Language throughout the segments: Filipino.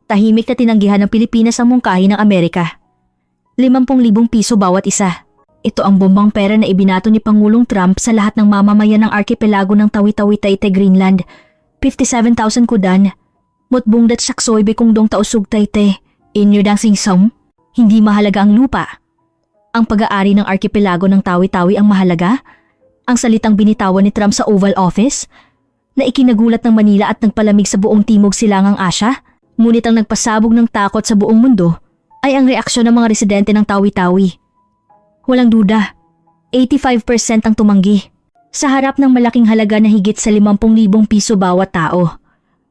Tahimik na tinanggihan ng Pilipinas ang mungkahi ng Amerika. 50,000 piso bawat isa. Ito ang bombang pera na ibinato ni Pangulong Trump sa lahat ng mamamayan ng arkipelago ng Tawi-Tawi Taytay Greenland. 57,000 kudan. Mutbungdat saksoy bekong dong tausug Taytay. Inyo dang singsong. Hindi mahalaga ang lupa. Ang pag-aari ng arkipelago ng Tawi-Tawi ang mahalaga? Ang salitang binitawan ni Trump sa Oval Office na ikinagulat ng Manila at nagpalamig sa buong Timog Silangang Asya, ngunit ang nagpasabog ng takot sa buong mundo ay ang reaksyon ng mga residente ng Tawi-Tawi. Walang duda, 85% ang tumanggi. Sa harap ng malaking halaga na higit sa 50,000 piso bawat tao,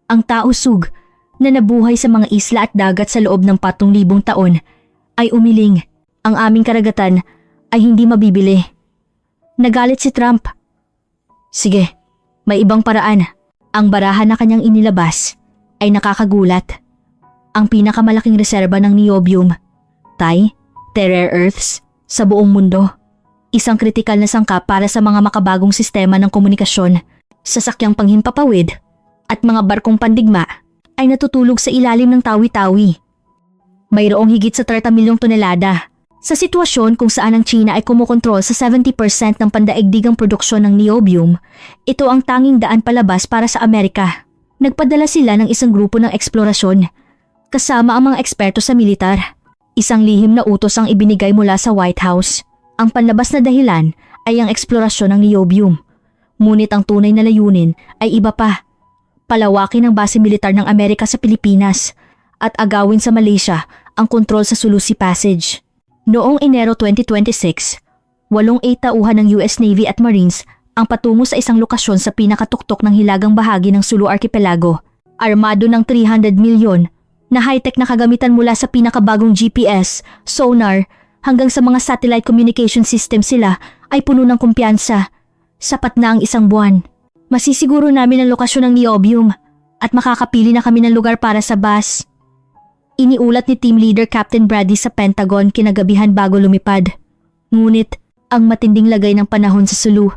ang tausug na nabuhay sa mga isla at dagat sa loob ng 4,000 taon ay umiling. Ang aming karagatan ay hindi mabibili. Nagalit si Trump. Sige, may ibang paraan. Ang barahan na kanyang inilabas ay nakakagulat. Ang pinakamalaking reserba ng niobium, rare earths, sa buong mundo. Isang kritikal na sangkap para sa mga makabagong sistema ng komunikasyon, sasakyang panghimpapawid, at mga barkong pandigma ay natutulog sa ilalim ng Tawi-Tawi. Mayroong higit sa 30 milyong tonelada. Sa sitwasyon kung saan ang China ay kumukontrol sa 70% ng pandaigdigang produksyon ng niobium, ito ang tanging daan palabas para sa Amerika. Nagpadala sila ng isang grupo ng eksplorasyon, kasama ang mga eksperto sa militar. Isang lihim na utos ang ibinigay mula sa White House. Ang panlabas na dahilan ay ang eksplorasyon ng niobium. Ngunit ang tunay na layunin ay iba pa. Palawakin ang base militar ng Amerika sa Pilipinas at agawin sa Malaysia ang kontrol sa Sulawesi Passage. Noong Enero 2026, 8 tauhan ng US Navy at Marines ang patungo sa isang lokasyon sa pinakatuktok ng hilagang bahagi ng Sulu Archipelago. Armado ng 300 milyon na high-tech na kagamitan mula sa pinakabagong GPS, sonar, hanggang sa mga satellite communication system sila ay puno ng kumpiyansa. Sapat na ang isang buwan. Masisiguro namin ang lokasyon ng niobium at makakapili na kami ng lugar para sa base. Iniulat ni Team Leader Captain Bradley sa Pentagon kinagabihan bago lumipad. Ngunit, ang matinding lagay ng panahon sa Sulu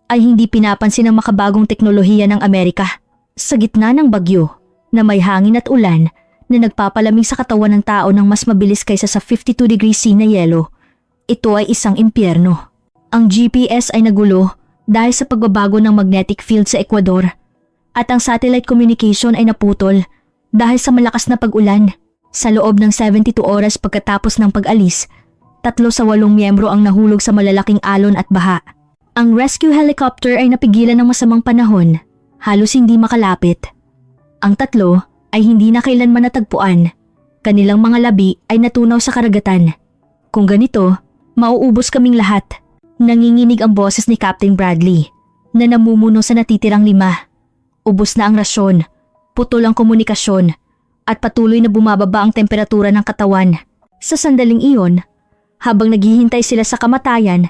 ay hindi pinapansin ng makabagong teknolohiya ng Amerika. Sa gitna ng bagyo na may hangin at ulan na nagpapalamig sa katawan ng tao ng mas mabilis kaysa sa 52 degrees C na yelo, ito ay isang impyerno. Ang GPS ay nagulo dahil sa pagbabago ng magnetic field sa Ecuador at ang satellite communication ay naputol dahil sa malakas na pag-ulan. Sa loob ng 72 oras pagkatapos ng pag-alis, 3 sa 8 miyembro ang nahulog sa malalaking alon at baha. Ang rescue helicopter ay napigilan ng masamang panahon, halos hindi makalapit. Ang 3 ay hindi na kailanman natagpuan. Kanilang mga labi ay natunaw sa karagatan. Kung ganito, mauubos kaming lahat. Nanginginig ang boses ni Captain Bradley na namumuno sa natitirang 5. Ubos na ang rasyon, putol ang komunikasyon, at patuloy na bumababa ang temperatura ng katawan. Sa sandaling iyon, habang naghihintay sila sa kamatayan,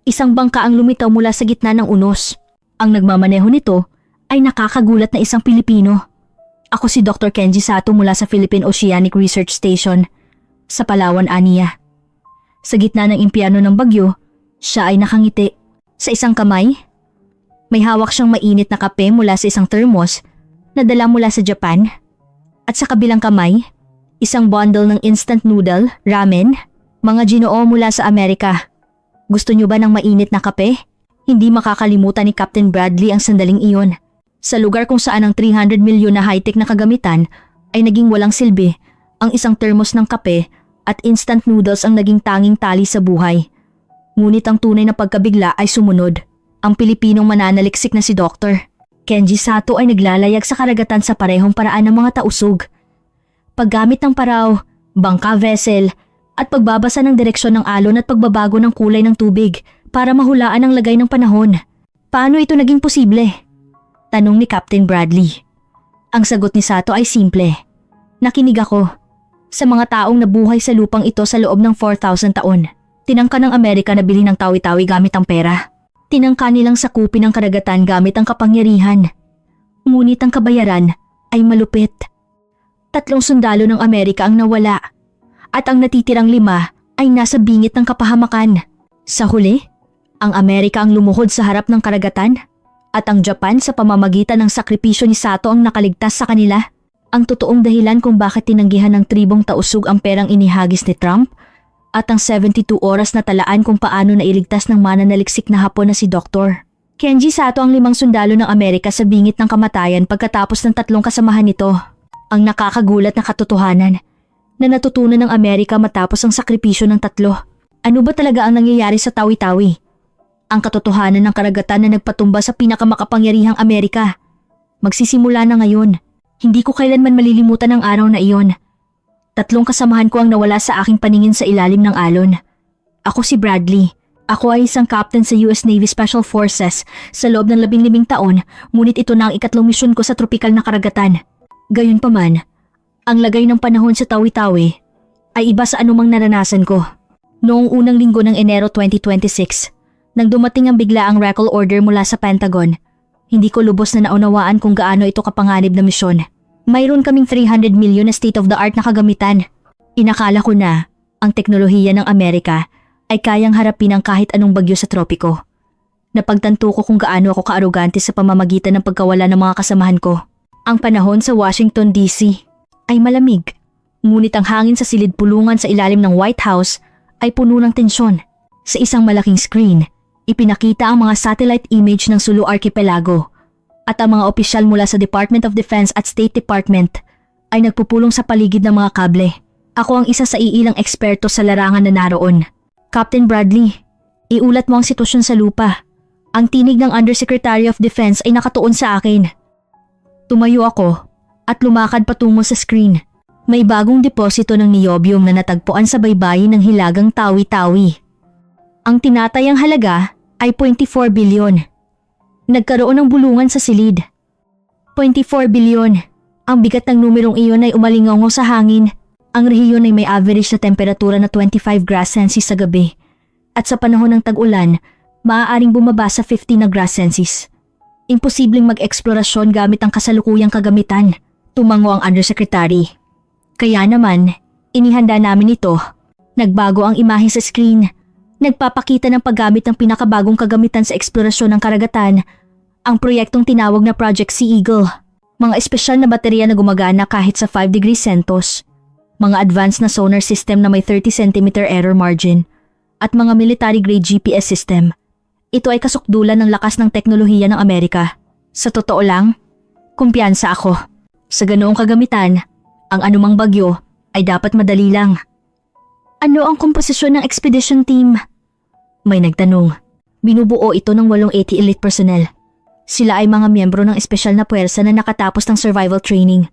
isang bangka ang lumitaw mula sa gitna ng unos. Ang nagmamaneho nito ay nakakagulat na isang Pilipino. Ako si Dr. Kenji Sato mula sa Philippine Oceanic Research Station sa Palawan, Ania. Sa gitna ng impyerno ng bagyo, siya ay nakangiti. Sa isang kamay, may hawak siyang mainit na kape mula sa isang thermos na dala mula sa Japan. At sa kabilang kamay, isang bundle ng instant noodle, ramen, mga ginoo mula sa Amerika. Gusto niyo ba ng mainit na kape? Hindi makakalimutan ni Captain Bradley ang sandaling iyon. Sa lugar kung saan ang 300 milyon na high-tech na kagamitan ay naging walang silbi, ang isang thermos ng kape at instant noodles ang naging tanging tali sa buhay. Ngunit ang tunay na pagkabigla ay sumunod. Ang Pilipinong mananaliksik na si Dr. Kenji Sato ay naglalayag sa karagatan sa parehong paraan ng mga tausug. Paggamit ng paraw, bangka vessel, at pagbabasa ng direksyon ng alon at pagbabago ng kulay ng tubig para mahulaan ang lagay ng panahon. Paano ito naging posible? Tanong ni Captain Bradley. Ang sagot ni Sato ay simple. Nakinig ako. Sa mga taong nabuhay sa lupang ito sa loob ng 4,000 taon, tinangka ng Amerika na bilhin ng Tawi-Tawi gamit ang pera. Tinangka nilang sakupin ang karagatan gamit ang kapangyarihan. Ngunit ang kabayaran ay malupit. 3 sundalo ng Amerika ang nawala at ang natitirang 5 ay nasa bingit ng kapahamakan. Sa huli, ang Amerika ang lumuhod sa harap ng karagatan at ang Japan sa pamamagitan ng sakripisyo ni Sato ang nakaligtas sa kanila. Ang totoong dahilan kung bakit tinanggihan ng tribong tausug ang perang inihagis ni Trump at ang 72 oras na talaan kung paano nailigtas ng mananaliksik na Hapon na si Dr. Kenji Sato ang 5 sundalo ng Amerika sa bingit ng kamatayan pagkatapos ng 3 kasamahan nito. Ang nakakagulat na katotohanan na natutunan ng Amerika matapos ang sakripisyo ng 3. Ano ba talaga ang nangyayari sa Tawi-Tawi? Ang katotohanan ng karagatan na nagpatumba sa pinakamakapangyarihang Amerika. Magsisimula na ngayon. Hindi ko kailanman malilimutan ang araw na iyon. 3 kasamahan ko ang nawala sa aking paningin sa ilalim ng alon. Ako si Bradley. Ako ay isang captain sa US Navy Special Forces sa loob ng 15 taon, ngunit ito na ang 3 misyon ko sa tropikal na karagatan. Gayunpaman, ang lagay ng panahon sa Tawi-Tawi ay iba sa anumang naranasan ko. Noong unang linggo ng Enero 2026, nang dumating ang biglaang recall order mula sa Pentagon, hindi ko lubos na naunawaan kung gaano ito kapanganib na misyon. Mayroon kaming 300 million na state-of-the-art na kagamitan. Inakala ko na ang teknolohiya ng Amerika ay kayang harapin ang kahit anong bagyo sa tropiko. Napagtanto ko kung gaano ako kaarogante sa pamamagitan ng pagkawala ng mga kasamahan ko. Ang panahon sa Washington DC ay malamig, ngunit ang hangin sa silid pulungan sa ilalim ng White House ay puno ng tensyon. Sa isang malaking screen, ipinakita ang mga satellite image ng Sulu Archipelago at ang mga opisyal mula sa Department of Defense at State Department ay nagpupulong sa paligid ng mga kable. Ako ang isa sa iilang eksperto sa larangan na naroon. Captain Bradley, iulat mo ang sitwasyon sa lupa. Ang tinig ng Undersecretary of Defense ay nakatuon sa akin. Tumayo ako at lumakad patungo sa screen. May bagong deposito ng niobium na natagpuan sa baybayin ng Hilagang Tawi-Tawi. Ang tinatayang halaga ay 0.4 bilyon. Nagkaroon ng bulungan sa silid. 0.4 bilyon. Ang bigat ng numerong iyon ay umalingaw sa hangin. Ang rehiyon ay may average na temperatura na 25 grads Celsius sa gabi. At sa panahon ng tag-ulan, maaaring bumaba sa 50 na grads Celsius. Imposibleng mag-eksplorasyon gamit ang kasalukuyang kagamitan, tumango ang Undersecretary. Kaya naman, inihanda namin ito. Nagbago ang imahe sa screen. Nagpapakita ng paggamit ng pinakabagong kagamitan sa eksplorasyon ng karagatan, ang proyektong tinawag na Project Sea Eagle. Mga espesyal na baterya na gumagana kahit sa 5 degrees Celsius, mga advanced na sonar system na may 30 cm error margin, at mga military-grade GPS system. Ito ay kasukdulan ng lakas ng teknolohiya ng Amerika. Sa totoo lang, kumpiyansa ako. Sa ganoong kagamitan, ang anumang bagyo ay dapat madali lang. Ano ang komposisyon ng expedition team? May nagtanong. Binubuo ito ng 880 elite personnel. Sila ay mga miyembro ng espesyal na puwersa na nakatapos ng survival training.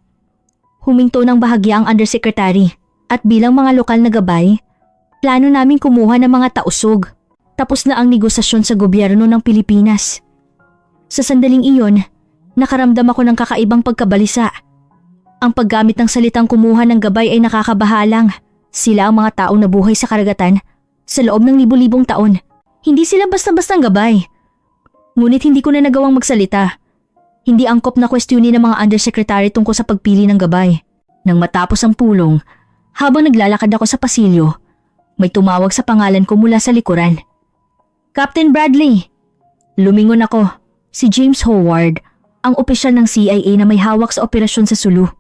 Huminto ng bahagya ang Undersecretary at bilang mga lokal na gabay, plano namin kumuha ng mga tausug. Tapos na ang negosasyon sa gobyerno ng Pilipinas. Sa sandaling iyon, nakaramdam ako ng kakaibang pagkabalisa. Ang paggamit ng salitang kumuha ng gabay ay nakakabahalang. Sila ang mga taong nabuhay sa karagatan sa loob ng libu-libong taon. Hindi sila basta-bastang gabay. Ngunit hindi ko na nagawang magsalita. Hindi angkop na kwestiyonin ng mga Undersecretary tungkol sa pagpili ng gabay. Nang matapos ang pulong, habang naglalakad ako sa pasilyo, may tumawag sa pangalan ko mula sa likuran. Captain Bradley! Lumingon ako. Si James Howard, ang opisyal ng CIA na may hawak sa operasyon sa Sulu.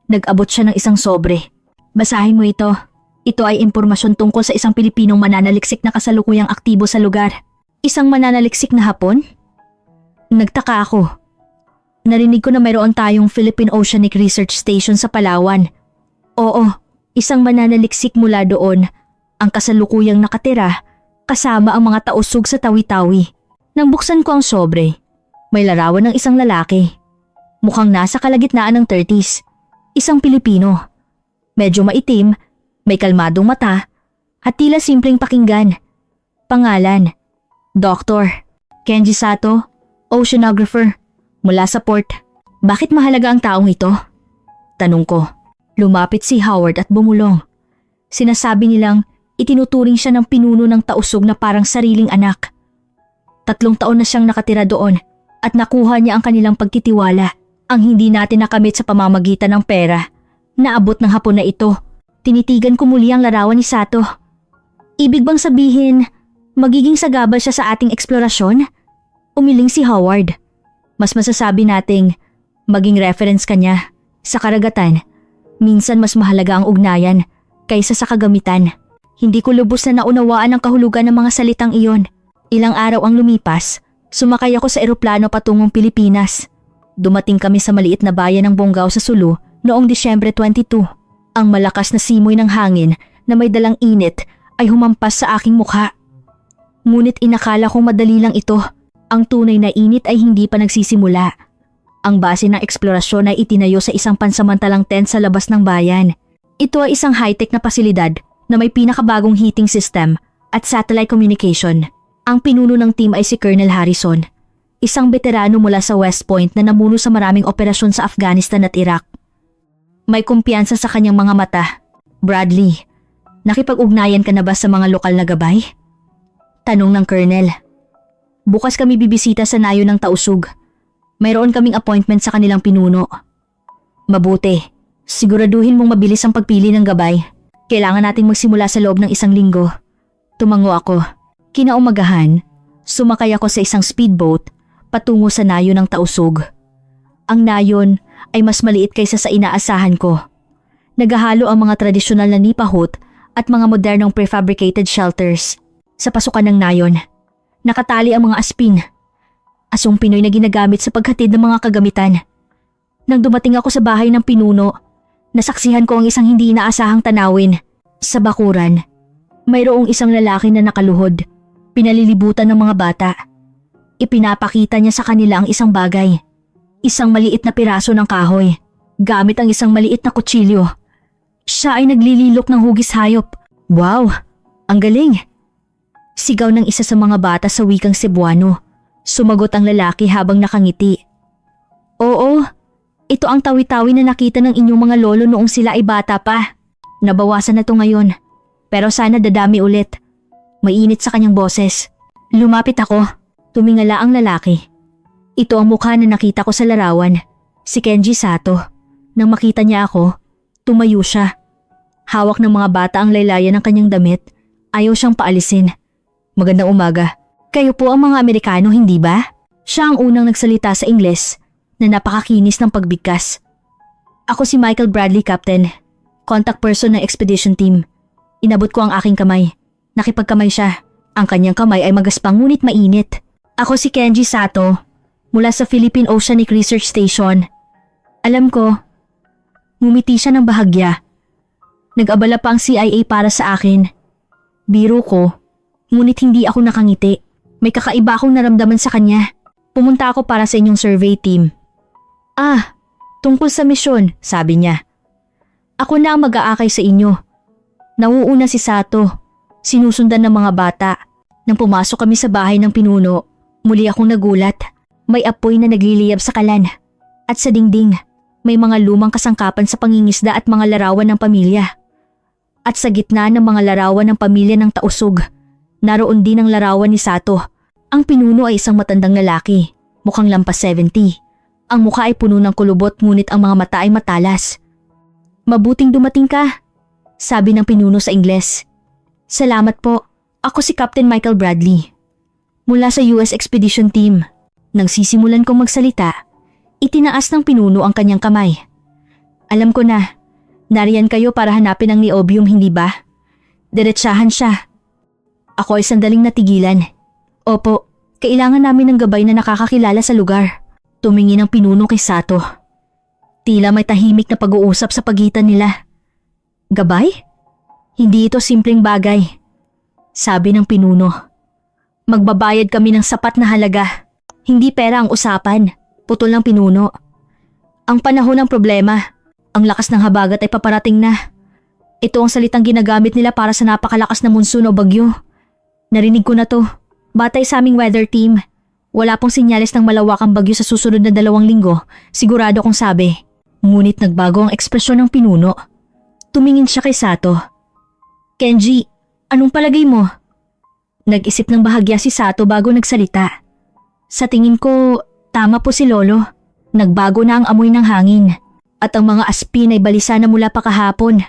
Nag-abot siya ng isang sobre. Basahin mo ito. Ito ay impormasyon tungkol sa isang Pilipinong mananaliksik na kasalukuyang aktibo sa lugar. Isang mananaliksik na Hapon? Nagtaka ako. Narinig ko na mayroon tayong Philippine Oceanic Research Station sa Palawan. Oo, isang mananaliksik mula doon. Ang kasalukuyang nakatira, kasama ang mga tausug sa Tawi-Tawi. Nang buksan ko ang sobre, may larawan ng isang lalaki. Mukhang nasa kalagitnaan ng 30s. Isang Pilipino. Medyo maitim, may kalmadong mata, at tila simpleng pakinggan. Pangalan, Dr. Kenji Sato, Oceanographer, mula sa port. Bakit mahalaga ang taong ito? Tanong ko. Lumapit si Howard at bumulong. Sinasabi nilang itinuturing siya ng pinuno ng tausug na parang sariling anak. 3 taon na siyang nakatira doon at nakuha niya ang kanilang pagtitiwala. Ang hindi natin nakamit sa pamamagitan ng pera. Naabot ng hapon na ito. Tinitigan ko muli ang larawan ni Sato. Ibig bang sabihin, magiging sagabal siya sa ating eksplorasyon? Umiling si Howard. Mas masasabi nating maging reference kanya Sa karagatan, minsan mas mahalaga ang ugnayan kaysa sa kagamitan. Hindi ko lubos na naunawaan ang kahulugan ng mga salitang iyon. Ilang araw ang lumipas, sumakay ako sa eroplano patungong Pilipinas. Dumating kami sa maliit na bayan ng Bonggao sa Sulu noong Disyembre 22. Ang malakas na simoy ng hangin na may dalang init ay humampas sa aking mukha. Ngunit inakala kong madali lang ito. Ang tunay na init ay hindi pa nagsisimula. Ang base ng eksplorasyon ay itinayo sa isang pansamantalang tent sa labas ng bayan. Ito ay isang high-tech na pasilidad na may pinakabagong heating system at satellite communication. Ang pinuno ng team ay si Colonel Harrison, isang veterano mula sa West Point na namuno sa maraming operasyon sa Afghanistan at Iraq. May kumpiyansa sa kanyang mga mata. Bradley, nakipag-ugnayan ka na ba sa mga lokal na gabay? Tanong ng Colonel. Bukas kami bibisita sa nayo ng Tausug. Mayroon kaming appointment sa kanilang pinuno. Mabuti. Siguraduhin mong mabilis ang pagpili ng gabay. Kailangan nating magsimula sa loob ng 1 linggo. Tumango ako. Kinaumagahan, sumakay ako sa isang speedboat patungo sa nayo ng Tausug. Ang nayon ay mas maliit kaysa sa inaasahan ko. Naghahalo ang mga tradisyonal na nipahut at mga modernong prefabricated shelters. Sa pasukan ng nayon, nakatali ang mga aspin. Asong Pinoy na ginagamit sa paghatid ng mga kagamitan. Nang dumating ako sa bahay ng pinuno, nasaksihan ko ang isang hindi inaasahang tanawin. Sa bakuran, mayroong isang lalaki na nakaluhod, pinalilibutan ng mga bata. Ipinapakita niya sa kanila ang isang bagay. Isang maliit na piraso ng kahoy, gamit ang isang maliit na kutsilyo. Siya ay naglililok ng hugis hayop. Wow, ang galing! Sigaw ng isa sa mga bata sa wikang Cebuano. Sumagot ang lalaki habang nakangiti. Oo, ito ang tawi-tawi na nakita ng inyong mga lolo noong sila ay bata pa. Nabawasan na to ngayon, pero sana dadami ulit. Mainit sa kanyang boses. Lumapit ako. Tumingala ang lalaki. Ito ang mukha na nakita ko sa larawan. Si Kenji Sato. Nang makita niya ako, tumayo siya. Hawak ng mga bata ang laylayan ng kanyang damit. Ayaw siyang paalisin. Magandang umaga. Kayo po ang mga Amerikano, hindi ba? Siya ang unang nagsalita sa Ingles na napakakinis ng pagbigkas. Ako si Michael Bradley, Captain. Contact person ng expedition team. Inabot ko ang aking kamay. Nakipagkamay siya. Ang kanyang kamay ay magaspang ngunit mainit. Ako si Kenji Sato, mula sa Philippine Oceanic Research Station. Alam ko, ngumiti siya ng bahagya. Nag-abala pa ang CIA para sa akin. Biro ko, ngunit hindi ako nakangiti. May kakaiba akong naramdaman sa kanya. Pumunta ako para sa inyong survey team. Tungkol sa misyon, sabi niya. Ako na ang mag-aakay sa inyo. Nauuna si Sato, sinusundan ng mga bata. Nang pumasok kami sa bahay ng pinuno, muli akong nagulat. May apoy na nagliliyab sa kalan. At sa dingding, may mga lumang kasangkapan sa pangingisda at mga larawan ng pamilya. At sa gitna ng mga larawan ng pamilya ng Tausug, naroon din ang larawan ni Sato. Ang pinuno ay isang matandang lalaki, mukhang lampas 70. Ang mukha ay puno ng kulubot ngunit ang mga mata ay matalas. Mabuting dumating ka, sabi ng pinuno sa Ingles. Salamat po, ako si Captain Michael Bradley. Mula sa US Expedition Team. Nang sisimulan kong magsalita, itinaas ng pinuno ang kanyang kamay. Alam ko na, nariyan kayo para hanapin ang niobium, hindi ba? Diretsahan siya. Ako ay sandaling natigilan. Opo, kailangan namin ng gabay na nakakakilala sa lugar. Tumingin ang pinuno kay Sato. Tila may tahimik na pag-uusap sa pagitan nila. Gabay? Hindi ito simpleng bagay. Sabi ng pinuno. Magbabayad kami ng sapat na halaga. Hindi pera ang usapan. Putol ng pinuno. Ang panahon ng problema. Ang lakas ng habagat ay paparating na. Ito ang salitang ginagamit nila para sa napakalakas na monsoon o bagyo. Narinig ko na to. Batay sa aming weather team. Wala pong senyales ng malawakang bagyo sa susunod na 2 linggo. Sigurado kong sabi. Ngunit nagbago ang ekspresyon ng pinuno. Tumingin siya kay Sato. Kenji, anong palagay mo? Nag-isip ng bahagya si Sato bago nagsalita. Sa tingin ko, tama po si Lolo. Nagbago na ang amoy ng hangin. At ang mga aspin ay balisa na mula pa kahapon.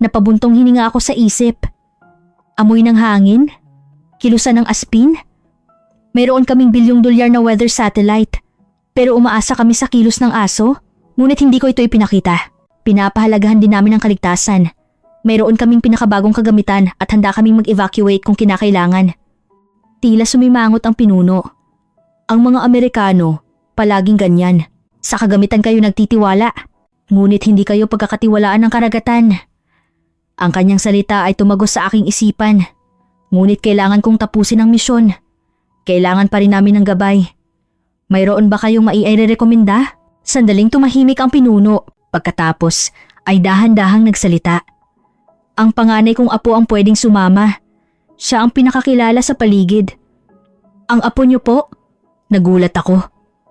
Napabuntong hininga ako sa isip. Amoy ng hangin? Kilusan ng aspin? Mayroon kaming $1 billion na weather satellite. Pero umaasa kami sa kilos ng aso? Ngunit hindi ko ito ipinakita. Pinapahalagahan din namin ang kaligtasan. Mayroon kaming pinakabagong kagamitan at handa kaming mag-evacuate kung kinakailangan. Tila sumimangot ang pinuno. Ang mga Amerikano, palaging ganyan. Sa kagamitan kayo nagtitiwala. Ngunit hindi kayo pagkakatiwalaan ng karagatan. Ang kanyang salita ay tumagos sa aking isipan. Ngunit kailangan kong tapusin ang misyon. Kailangan pa rin namin ng gabay. Mayroon ba kayong mairekomenda? Sandaling tumahimik ang pinuno. Pagkatapos ay dahan-dahang nagsalita. Ang panganay kong apo ang pwedeng sumama. Siya ang pinakakilala sa paligid. Ang apo niyo po? Nagulat ako.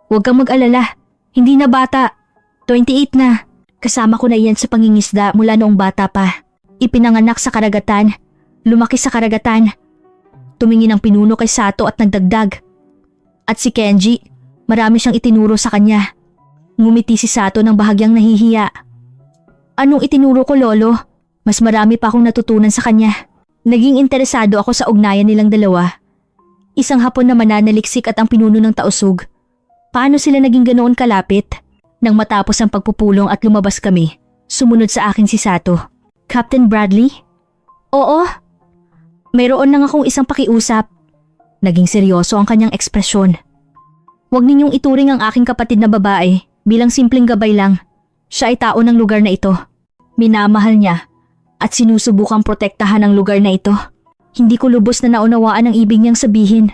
Huwag kang mag-alala. Hindi na bata. 28 na. Kasama ko na iyan sa pangingisda mula noong bata pa. Ipinanganak sa karagatan. Lumaki sa karagatan. Tumingin ang pinuno kay Sato at nagdagdag. At si Kenji, marami siyang itinuro sa kanya. Ngumiti si Sato ng bahagyang nahihiya. Anong itinuro ko, Lolo? Mas marami pa akong natutunan sa kanya. Naging interesado ako sa ugnayan nilang dalawa. Isang hapon na mananaliksik at ang pinuno ng tausug. Paano sila naging ganoon kalapit? Nang matapos ang pagpupulong at lumabas kami, sumunod sa akin si Sato. Captain Bradley? Oo. Mayroon lang akong isang pakiusap. Naging seryoso ang kanyang ekspresyon. Huwag ninyong ituring ang aking kapatid na babae bilang simpleng gabay lang. Siya ay tao ng lugar na ito. Minamahal niya at sinusubukang protektahan ang lugar na ito. Hindi ko lubos na naunawaan ang ibig niyang sabihin.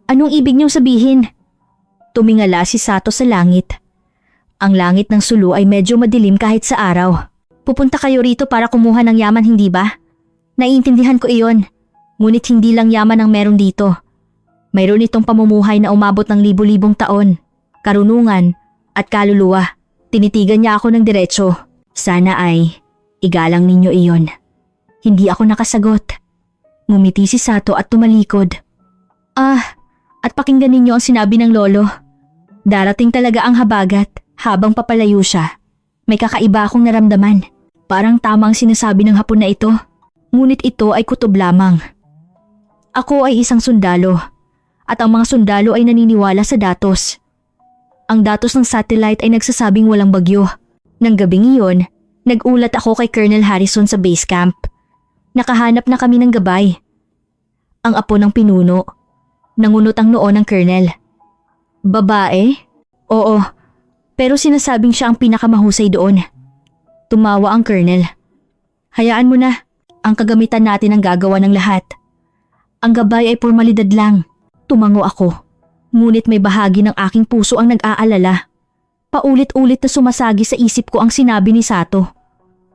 Anong ibig niyong sabihin? Tumingala si Sato sa langit. Ang langit ng Sulu ay medyo madilim kahit sa araw. Pupunta kayo rito para kumuha ng yaman, hindi ba? Naiintindihan ko iyon. Ngunit hindi lang yaman ang meron dito. Mayroon itong pamumuhay na umabot ng libu-libong taon. Karunungan at kaluluwa. Tinitigan niya ako ng diretso. Sana ay igalang ninyo iyon. Hindi ako nakasagot. Ngumiti si Sato at tumalikod. At pakinggan ninyo ang sinabi ng lolo. Darating talaga ang habagat habang papalayo siya. May kakaiba akong naramdaman. Parang tamang sinasabi ng hapon na ito. Ngunit ito ay kutob lamang. Ako ay isang sundalo. At ang mga sundalo ay naniniwala sa datos. Ang datos ng satellite ay nagsasabing walang bagyo. Nang gabing iyon, nag-ulat ako kay Colonel Harrison sa base camp. Nakahanap na kami ng gabay. Ang apo ng pinuno. Nangunot ang noo ng Colonel. Babae? Oo, pero sinasabing siya ang pinakamahusay doon. Tumawa ang Colonel. Hayaan mo na, ang kagamitan natin ang gagawa ng lahat. Ang gabay ay formalidad lang. Tumango ako. Ngunit may bahagi ng aking puso ang nag-aalala. Paulit-ulit na sumasagi sa isip ko ang sinabi ni Sato.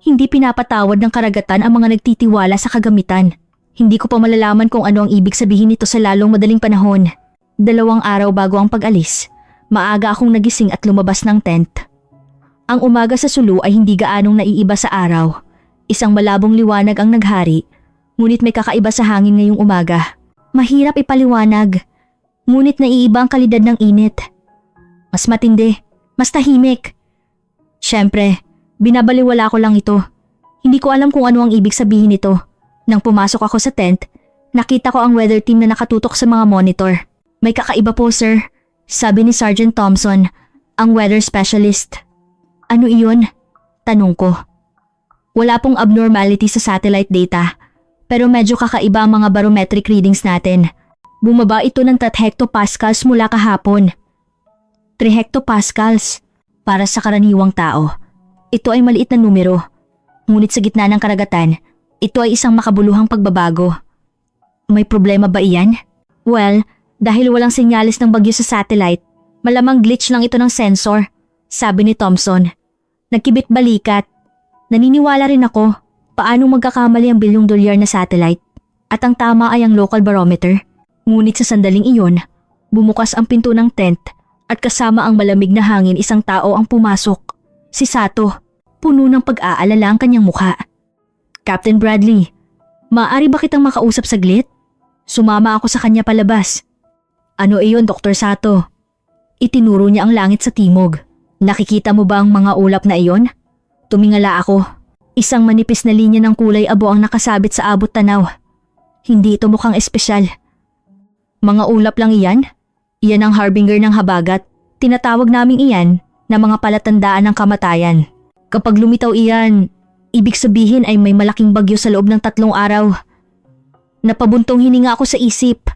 Hindi pinapatawad ng karagatan ang mga nagtitiwala sa kagamitan. Hindi ko pa malalaman kung ano ang ibig sabihin nito sa lalong madaling panahon. 2 araw bago ang pag-alis, maaga akong nagising at lumabas ng tent. Ang umaga sa Sulu ay hindi gaanong naiiba sa araw. Isang malabong liwanag ang naghari, ngunit may kakaiba sa hangin ngayong umaga. Mahirap ipaliwanag, ngunit naiiba ang kalidad ng init. Mas matindi. Mas tahimik. Siyempre, binabaliwala ko lang ito. Hindi ko alam kung ano ang ibig sabihin nito. Nang pumasok ako sa tent, nakita ko ang weather team na nakatutok sa mga monitor. May kakaiba po, sir. Sabi ni Sergeant Thompson, ang weather specialist. Ano iyon? Tanong ko. Wala pong abnormality sa satellite data, pero medyo kakaiba ang mga barometric readings natin. Bumaba ito ng 3 hectopascals mula kahapon. 3 hectopascals. Para sa karaniwang tao, ito ay maliit na numero. Ngunit sa gitna ng karagatan, ito ay isang makabuluhang pagbabago. May problema ba iyan? Well, dahil walang senyales ng bagyo sa satellite, malamang glitch lang ito ng sensor, sabi ni Thompson. Nagkibit balikat. Naniniwala rin ako, paano magkakamali ang $1 bilyon na satellite? At ang tama ay ang local barometer. Ngunit sa sandaling iyon, bumukas ang pinto ng tent. At kasama ang malamig na hangin isang tao ang pumasok. Si Sato. Puno ng pag-aalala ang kanyang mukha. Captain Bradley, maaari ba kitang makausap saglit? Sumama ako sa kanya palabas. Ano iyon, Dr. Sato? Itinuro niya ang langit sa timog. Nakikita mo ba ang mga ulap na iyon? Tumingala ako. Isang manipis na linya ng kulay abo ang nakasabit sa abot tanaw. Hindi ito mukhang espesyal. Mga ulap lang iyan? Iyan ang harbinger ng habagat. Tinatawag naming iyan na mga palatandaan ng kamatayan. Kapag lumitaw iyan, ibig sabihin ay may malaking bagyo sa loob ng 3 araw. Napabuntong hininga ako sa isip.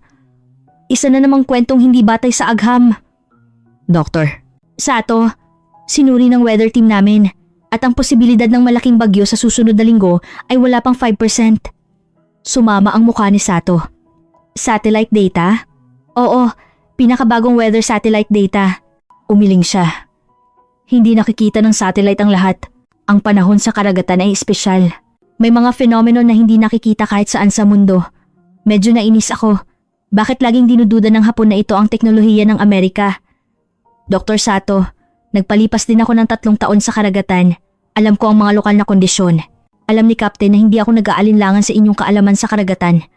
Isa na namang kwentong hindi batay sa agham. Doktor. Sato, sinuri ng weather team namin at ang posibilidad ng malaking bagyo sa susunod na linggo ay wala pang 5%. Sumama ang mukha ni Sato. Satellite data? Oo, pinakabagong weather satellite data. Umiling siya. Hindi nakikita ng satellite ang lahat. Ang panahon sa karagatan ay espesyal. May mga phenomenon na hindi nakikita kahit saan sa mundo. Medyo nainis ako. Bakit laging dinududa ng Hapon na ito ang teknolohiya ng Amerika? Dr. Sato, nagpalipas din ako ng 3 taon sa karagatan. Alam ko ang mga lokal na kondisyon. Alam ni Captain na hindi ako nag-aalinlangan sa inyong kaalaman sa karagatan.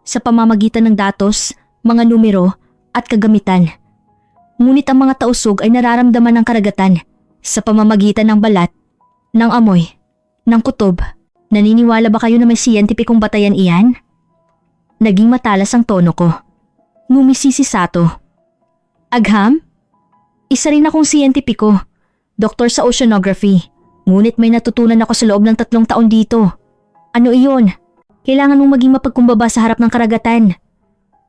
Sa pamamagitan ng datos, mga numero, at kagamitan. Ngunit ang mga tausog ay nararamdaman ng karagatan sa pamamagitan ng balat, ng amoy, ng kutob. Naniniwala ba kayo na may siyentipikong batayan iyan? Naging matalas ang tono ko. Ngumisi si Sato. Agham? Isa rin akong siyentipiko, doktor sa oceanography. Ngunit may natutunan ako sa loob ng 3 taon dito. Ano iyon? Kailangan mong maging mapagkumbaba sa harap ng karagatan.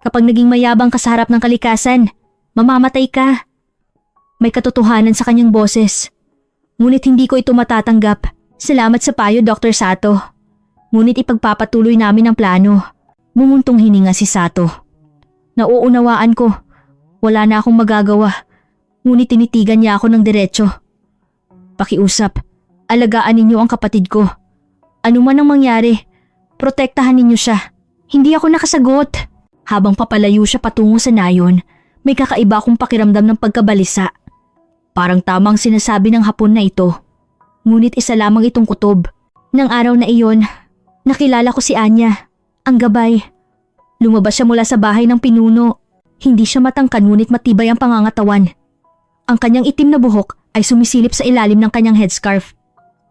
Kapag naging mayabang ka sa harap ng kalikasan, mamamatay ka. May katotohanan sa kanyang boses. Ngunit hindi ko ito matatanggap. Salamat sa payo, Dr. Sato. Ngunit ipagpapatuloy namin ang plano. Mumuntong hininga si Sato. Nauunawaan ko. Wala na akong magagawa. Ngunit tinitigan niya ako ng diretsyo. Pakiusap, alagaan ninyo ang kapatid ko. Ano man ang mangyari, protektahan ninyo siya. Hindi ako nakasagot. Habang papalayo siya patungo sa nayon, may kakaiba akong pakiramdam ng pagkabalisa. Parang tamang sinasabi ng Hapon na ito. Ngunit isa lamang itong kutob. Nang araw na iyon, nakilala ko si Anya, ang gabay. Lumabas siya mula sa bahay ng pinuno. Hindi siya matangkad ngunit matibay ang pangangatawan. Ang kanyang itim na buhok ay sumisilip sa ilalim ng kanyang headscarf.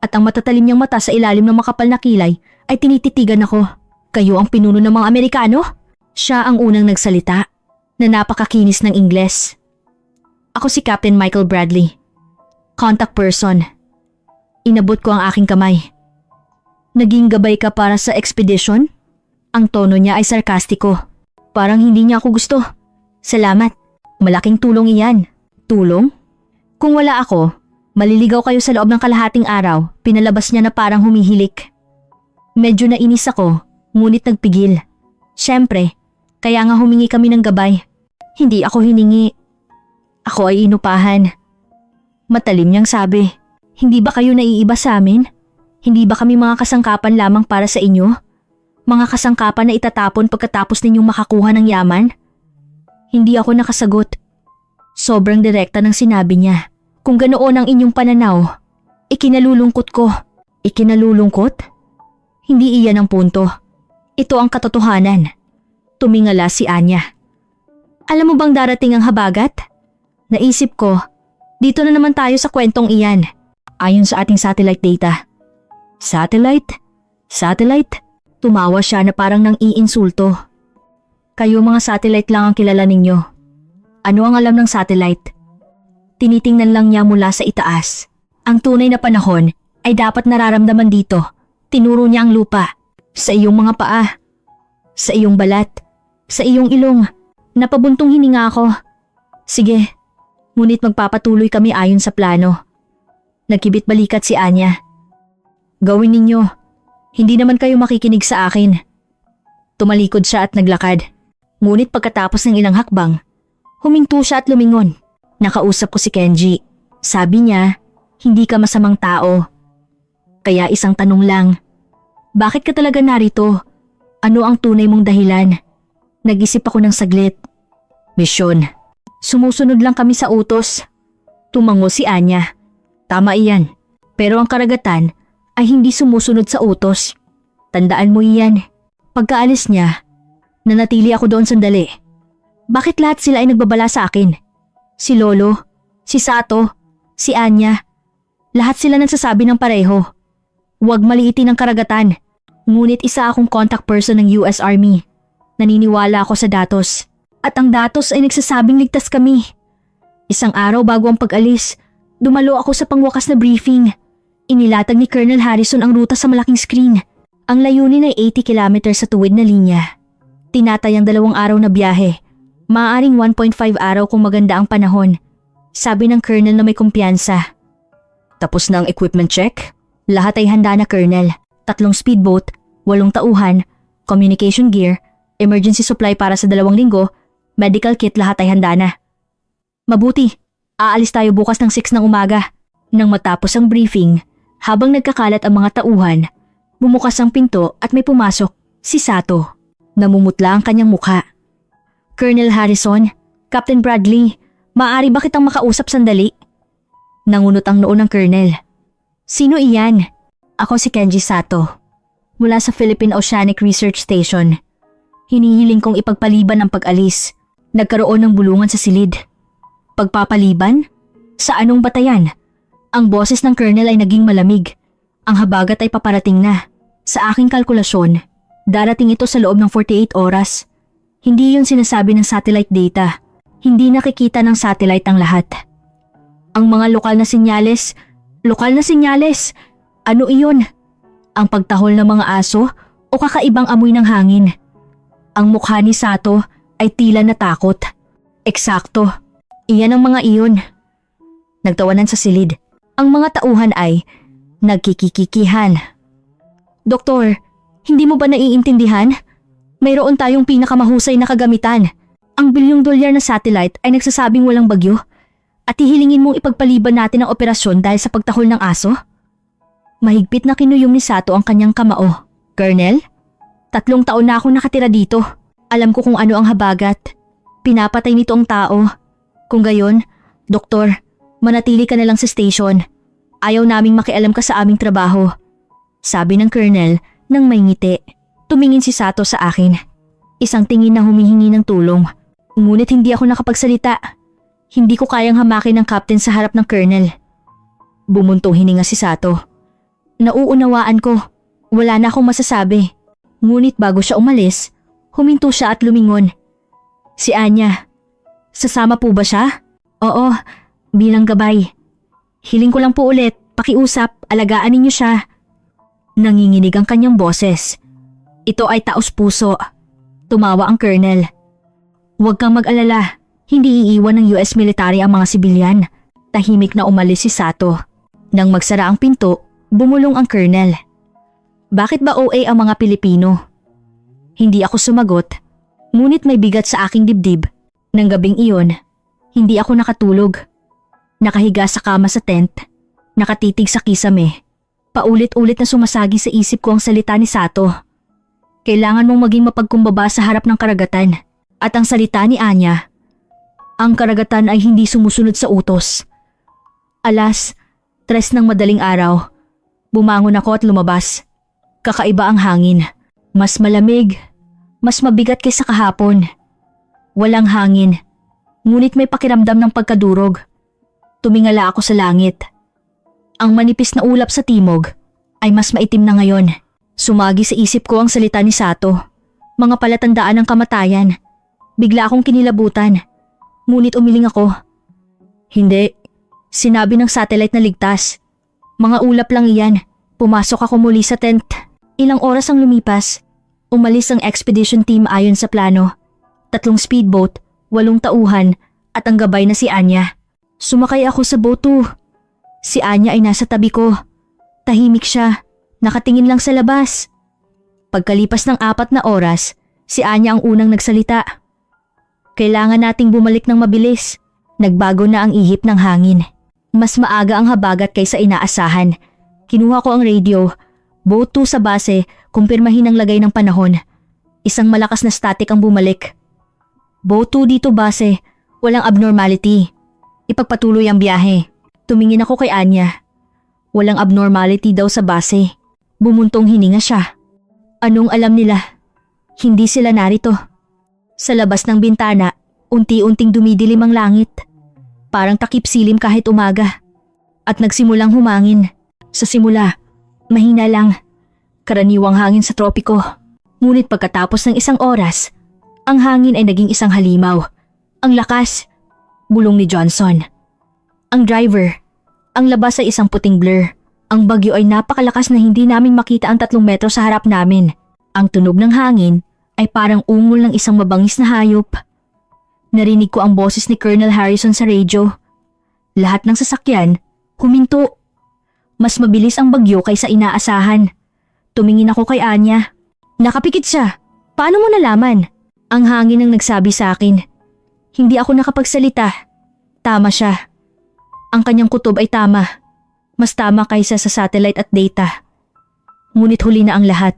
At ang matatalim niyang mata sa ilalim ng makapal na kilay ay tinititigan ako. Kayo ang pinuno ng mga Amerikano? Siya ang unang nagsalita na napakakinis ng Ingles. Ako si Captain Michael Bradley. Contact person. Inabot ko ang aking kamay. Naging gabay ka para sa expedition? Ang tono niya ay sarkastiko. Parang hindi niya ako gusto. Salamat. Malaking tulong iyan. Tulong? Kung wala ako, maliligaw kayo sa loob ng kalahating araw. Pinalabas niya na parang humihilik. Medyo nainis ako, ngunit nagpigil. Siyempre, kaya nga humingi kami ng gabay. Hindi ako hiningi. Ako ay inupahan. Matalim niyang sabi, hindi ba kayo naiiba sa amin? Hindi ba kami mga kasangkapan lamang para sa inyo? Mga kasangkapan na itatapon pagkatapos ninyong makakuha ng yaman? Hindi ako nakasagot. Sobrang direkta ng sinabi niya. Kung ganoon ang inyong pananaw, ikinalulungkot ko. Ikinalulungkot? Hindi iyan ang punto. Ito ang katotohanan. Tumingala si Anya. Alam mo bang darating ang habagat? Naisip ko, dito na naman tayo sa kwentong iyan. Ayon sa ating satellite data. Satellite? Satellite? Tumawa siya na parang nang iinsulto. Kayo mga satellite lang ang kilala ninyo. Ano ang alam ng satellite? Tinitingnan lang niya mula sa itaas. Ang tunay na panahon ay dapat nararamdaman dito. Tinuro niya ang lupa. Sa iyong mga paa. Sa iyong balat. Sa iyong ilong. Napabuntong hininga ako. Sige, ngunit magpapatuloy kami ayon sa plano. Nagkibit balikat si Anya. Gawin ninyo. Hindi naman kayo makikinig sa akin. Tumalikod siya at naglakad. Ngunit pagkatapos ng ilang hakbang, huminto siya at lumingon. Nakausap ko si Kenji. Sabi niya, hindi ka masamang tao. Kaya isang tanong lang. Bakit ka talaga narito? Ano ang tunay mong dahilan? Nag-isip ako ng saglit. Misyon. Sumusunod lang kami sa utos. Tumango si Anya. Tama iyan. Pero ang karagatan ay hindi sumusunod sa utos. Tandaan mo iyan. Pagkaalis niya, nanatili ako doon sandali. Bakit lahat sila ay nagbabala sa akin? Si Lolo, si Sato, si Anya. Lahat sila nagsasabi ng pareho. Huwag maliitin ang karagatan. Ngunit isa akong contact person ng US Army. Naniniwala ako sa datos. At ang datos ay nagsasabing ligtas kami. Isang araw bago ang pag-alis, Dumalo ako sa pangwakas na briefing. Inilatag ni Colonel Harrison ang ruta sa malaking screen. Ang layunin ay 80 kilometers sa tuwid na linya. Tinatayang 2 araw na biyahe. Maaaring 1.5 araw kung maganda ang panahon. Sabi ng Colonel na may kumpiyansa. Tapos na ang equipment check? Lahat ay handa na, Colonel. 3 speedboat, 8 tauhan, communication gear, emergency supply para sa 2 linggo, medical kit, lahat ay handa na. Mabuti, aalis tayo bukas ng 6 ng umaga. Nang matapos ang briefing, habang nagkakalat ang mga tauhan, bumukas ang pinto at may pumasok, si Sato. Namumutla ang kanyang mukha. Colonel Harrison, Captain Bradley, maaari ba kitang makausap sandali? Nangunot ang noo ng Colonel. Sino iyan? Ako si Kenji Sato. Mula sa Philippine Oceanic Research Station. Hinihiling kong ipagpaliban ang pag-alis. Nagkaroon ng bulungan sa silid. Pagpapaliban? Sa anong batayan? Ang boses ng Colonel ay naging malamig. Ang habagat ay paparating na. Sa aking kalkulasyon, darating ito sa loob ng 48 oras. Hindi yun sinasabi ng satellite data. Hindi nakikita ng satellite ang lahat. Ang mga lokal na senyales, ano iyon? Ang pagtahol ng mga aso o kakaibang amoy ng hangin? Ang mukha ni Sato ay tila natakot. Eksakto, iyan ang mga iyon. Nagtawanan sa silid. Ang mga tauhan ay nagkikikikihan. Doktor, hindi mo ba naiintindihan? Mayroon tayong pinakamahusay na kagamitan. Ang $1 billion na satellite ay nagsasabing walang bagyo at hihilingin mong ipagpaliban natin ang operasyon dahil sa pagtahol ng aso? Mahigpit na kinuyom ni Sato ang kanyang kamao. Colonel, 3 taon na ako nakatira dito. Alam ko kung ano ang habagat. Pinapatay nito ang tao. Kung gayon, Doktor, manatili ka na lang sa station. Ayaw naming makialam ka sa aming trabaho. Sabi ng Colonel nang may ngiti. Tumingin si Sato sa akin. Isang tingin na humihingi ng tulong. Ngunit hindi ako nakapagsalita. Hindi ko kayang hamakin ng captain sa harap ng Colonel. Bumuntong hininga si Sato. Nauunawaan ko. Wala na akong masasabi. Ngunit bago siya umalis, huminto siya at lumingon. Si Anya. Sasama po ba siya? Oo, bilang gabay. Hiling ko lang po ulit, pakiusap, alagaan ninyo siya. Nanginginig ang kanyang boses. Ito ay taos puso. Tumawa ang Colonel. Huwag kang mag-alala, hindi iiwan ng US military ang mga sibilyan. Tahimik na umalis si Sato. Nang magsara ang pinto, bumulong ang Colonel. Bakit ba OA ang mga Pilipino? Hindi ako sumagot, ngunit may bigat sa aking dibdib. Nang gabing iyon, hindi ako nakatulog. Nakahiga sa kama sa tent, nakatitig sa kisame. Paulit-ulit na sumasagi sa isip ko ang salita ni Sato. Kailangan mong maging mapagkumbaba sa harap ng karagatan. At ang salita ni Anya, ang karagatan ay hindi sumusunod sa utos. Alas, 3 ng madaling araw, bumangon ako at lumabas. Kakaiba ang hangin. Mas malamig, mas mabigat kaysa kahapon. Walang hangin, ngunit may pakiramdam ng pagkadurog. Tumingala ako sa langit. Ang manipis na ulap sa timog ay mas maitim na ngayon. Sumagi sa isip ko ang salita ni Sato. Mga palatandaan ng kamatayan. Bigla akong kinilabutan. Ngunit umiling ako. Hindi. Sinabi ng satellite na ligtas. Mga ulap lang iyan. Pumasok ako muli sa tent. Ilang oras ang lumipas. Umalis ang expedition team ayon sa plano. 3 speedboat, 8 tauhan at ang gabay na si Anya. Sumakay ako sa boat 2. Si Anya ay nasa tabi ko. Tahimik siya. Nakatingin lang sa labas. Pagkalipas ng 4 na oras, si Anya ang unang nagsalita. Kailangan nating bumalik ng mabilis. Nagbago na ang ihip ng hangin. Mas maaga ang habagat kaysa inaasahan. Kinuha ko ang radio. Boat 2 sa base, kumpirmahin ang lagay ng panahon. Isang malakas na static ang bumalik. Boat 2 dito base, walang abnormality. Ipagpatuloy ang biyahe. Tumingin ako kay Anya. Walang abnormality daw sa base. Bumuntong hininga siya. Anong alam nila? Hindi sila narito. Sa labas ng bintana, unti-unting dumidilim ang langit. Parang takip silim kahit umaga. At nagsimulang humangin. Sa simula, mahina lang. Karaniwang hangin sa tropiko. Ngunit pagkatapos ng 1 oras, ang hangin ay naging isang halimaw. Ang lakas. Bulong ni Johnson. Ang driver, Ang labas ay isang puting blur. Ang bagyo ay napakalakas na hindi namin makita ang 3 metro sa harap namin. Ang tunog ng hangin ay parang ungol ng isang mabangis na hayop. Narinig ko ang boses ni Colonel Harrison sa radyo. Lahat ng sasakyan, huminto. Mas mabilis ang bagyo kaysa inaasahan. Tumingin ako kay Anya. Nakapikit siya. Paano mo nalaman? Ang hangin ang nagsabi sa akin. Hindi ako nakapagsalita. Tama siya. Ang kanyang kutob ay tama. Mas tama kaysa sa satellite at data. Ngunit huli na ang lahat.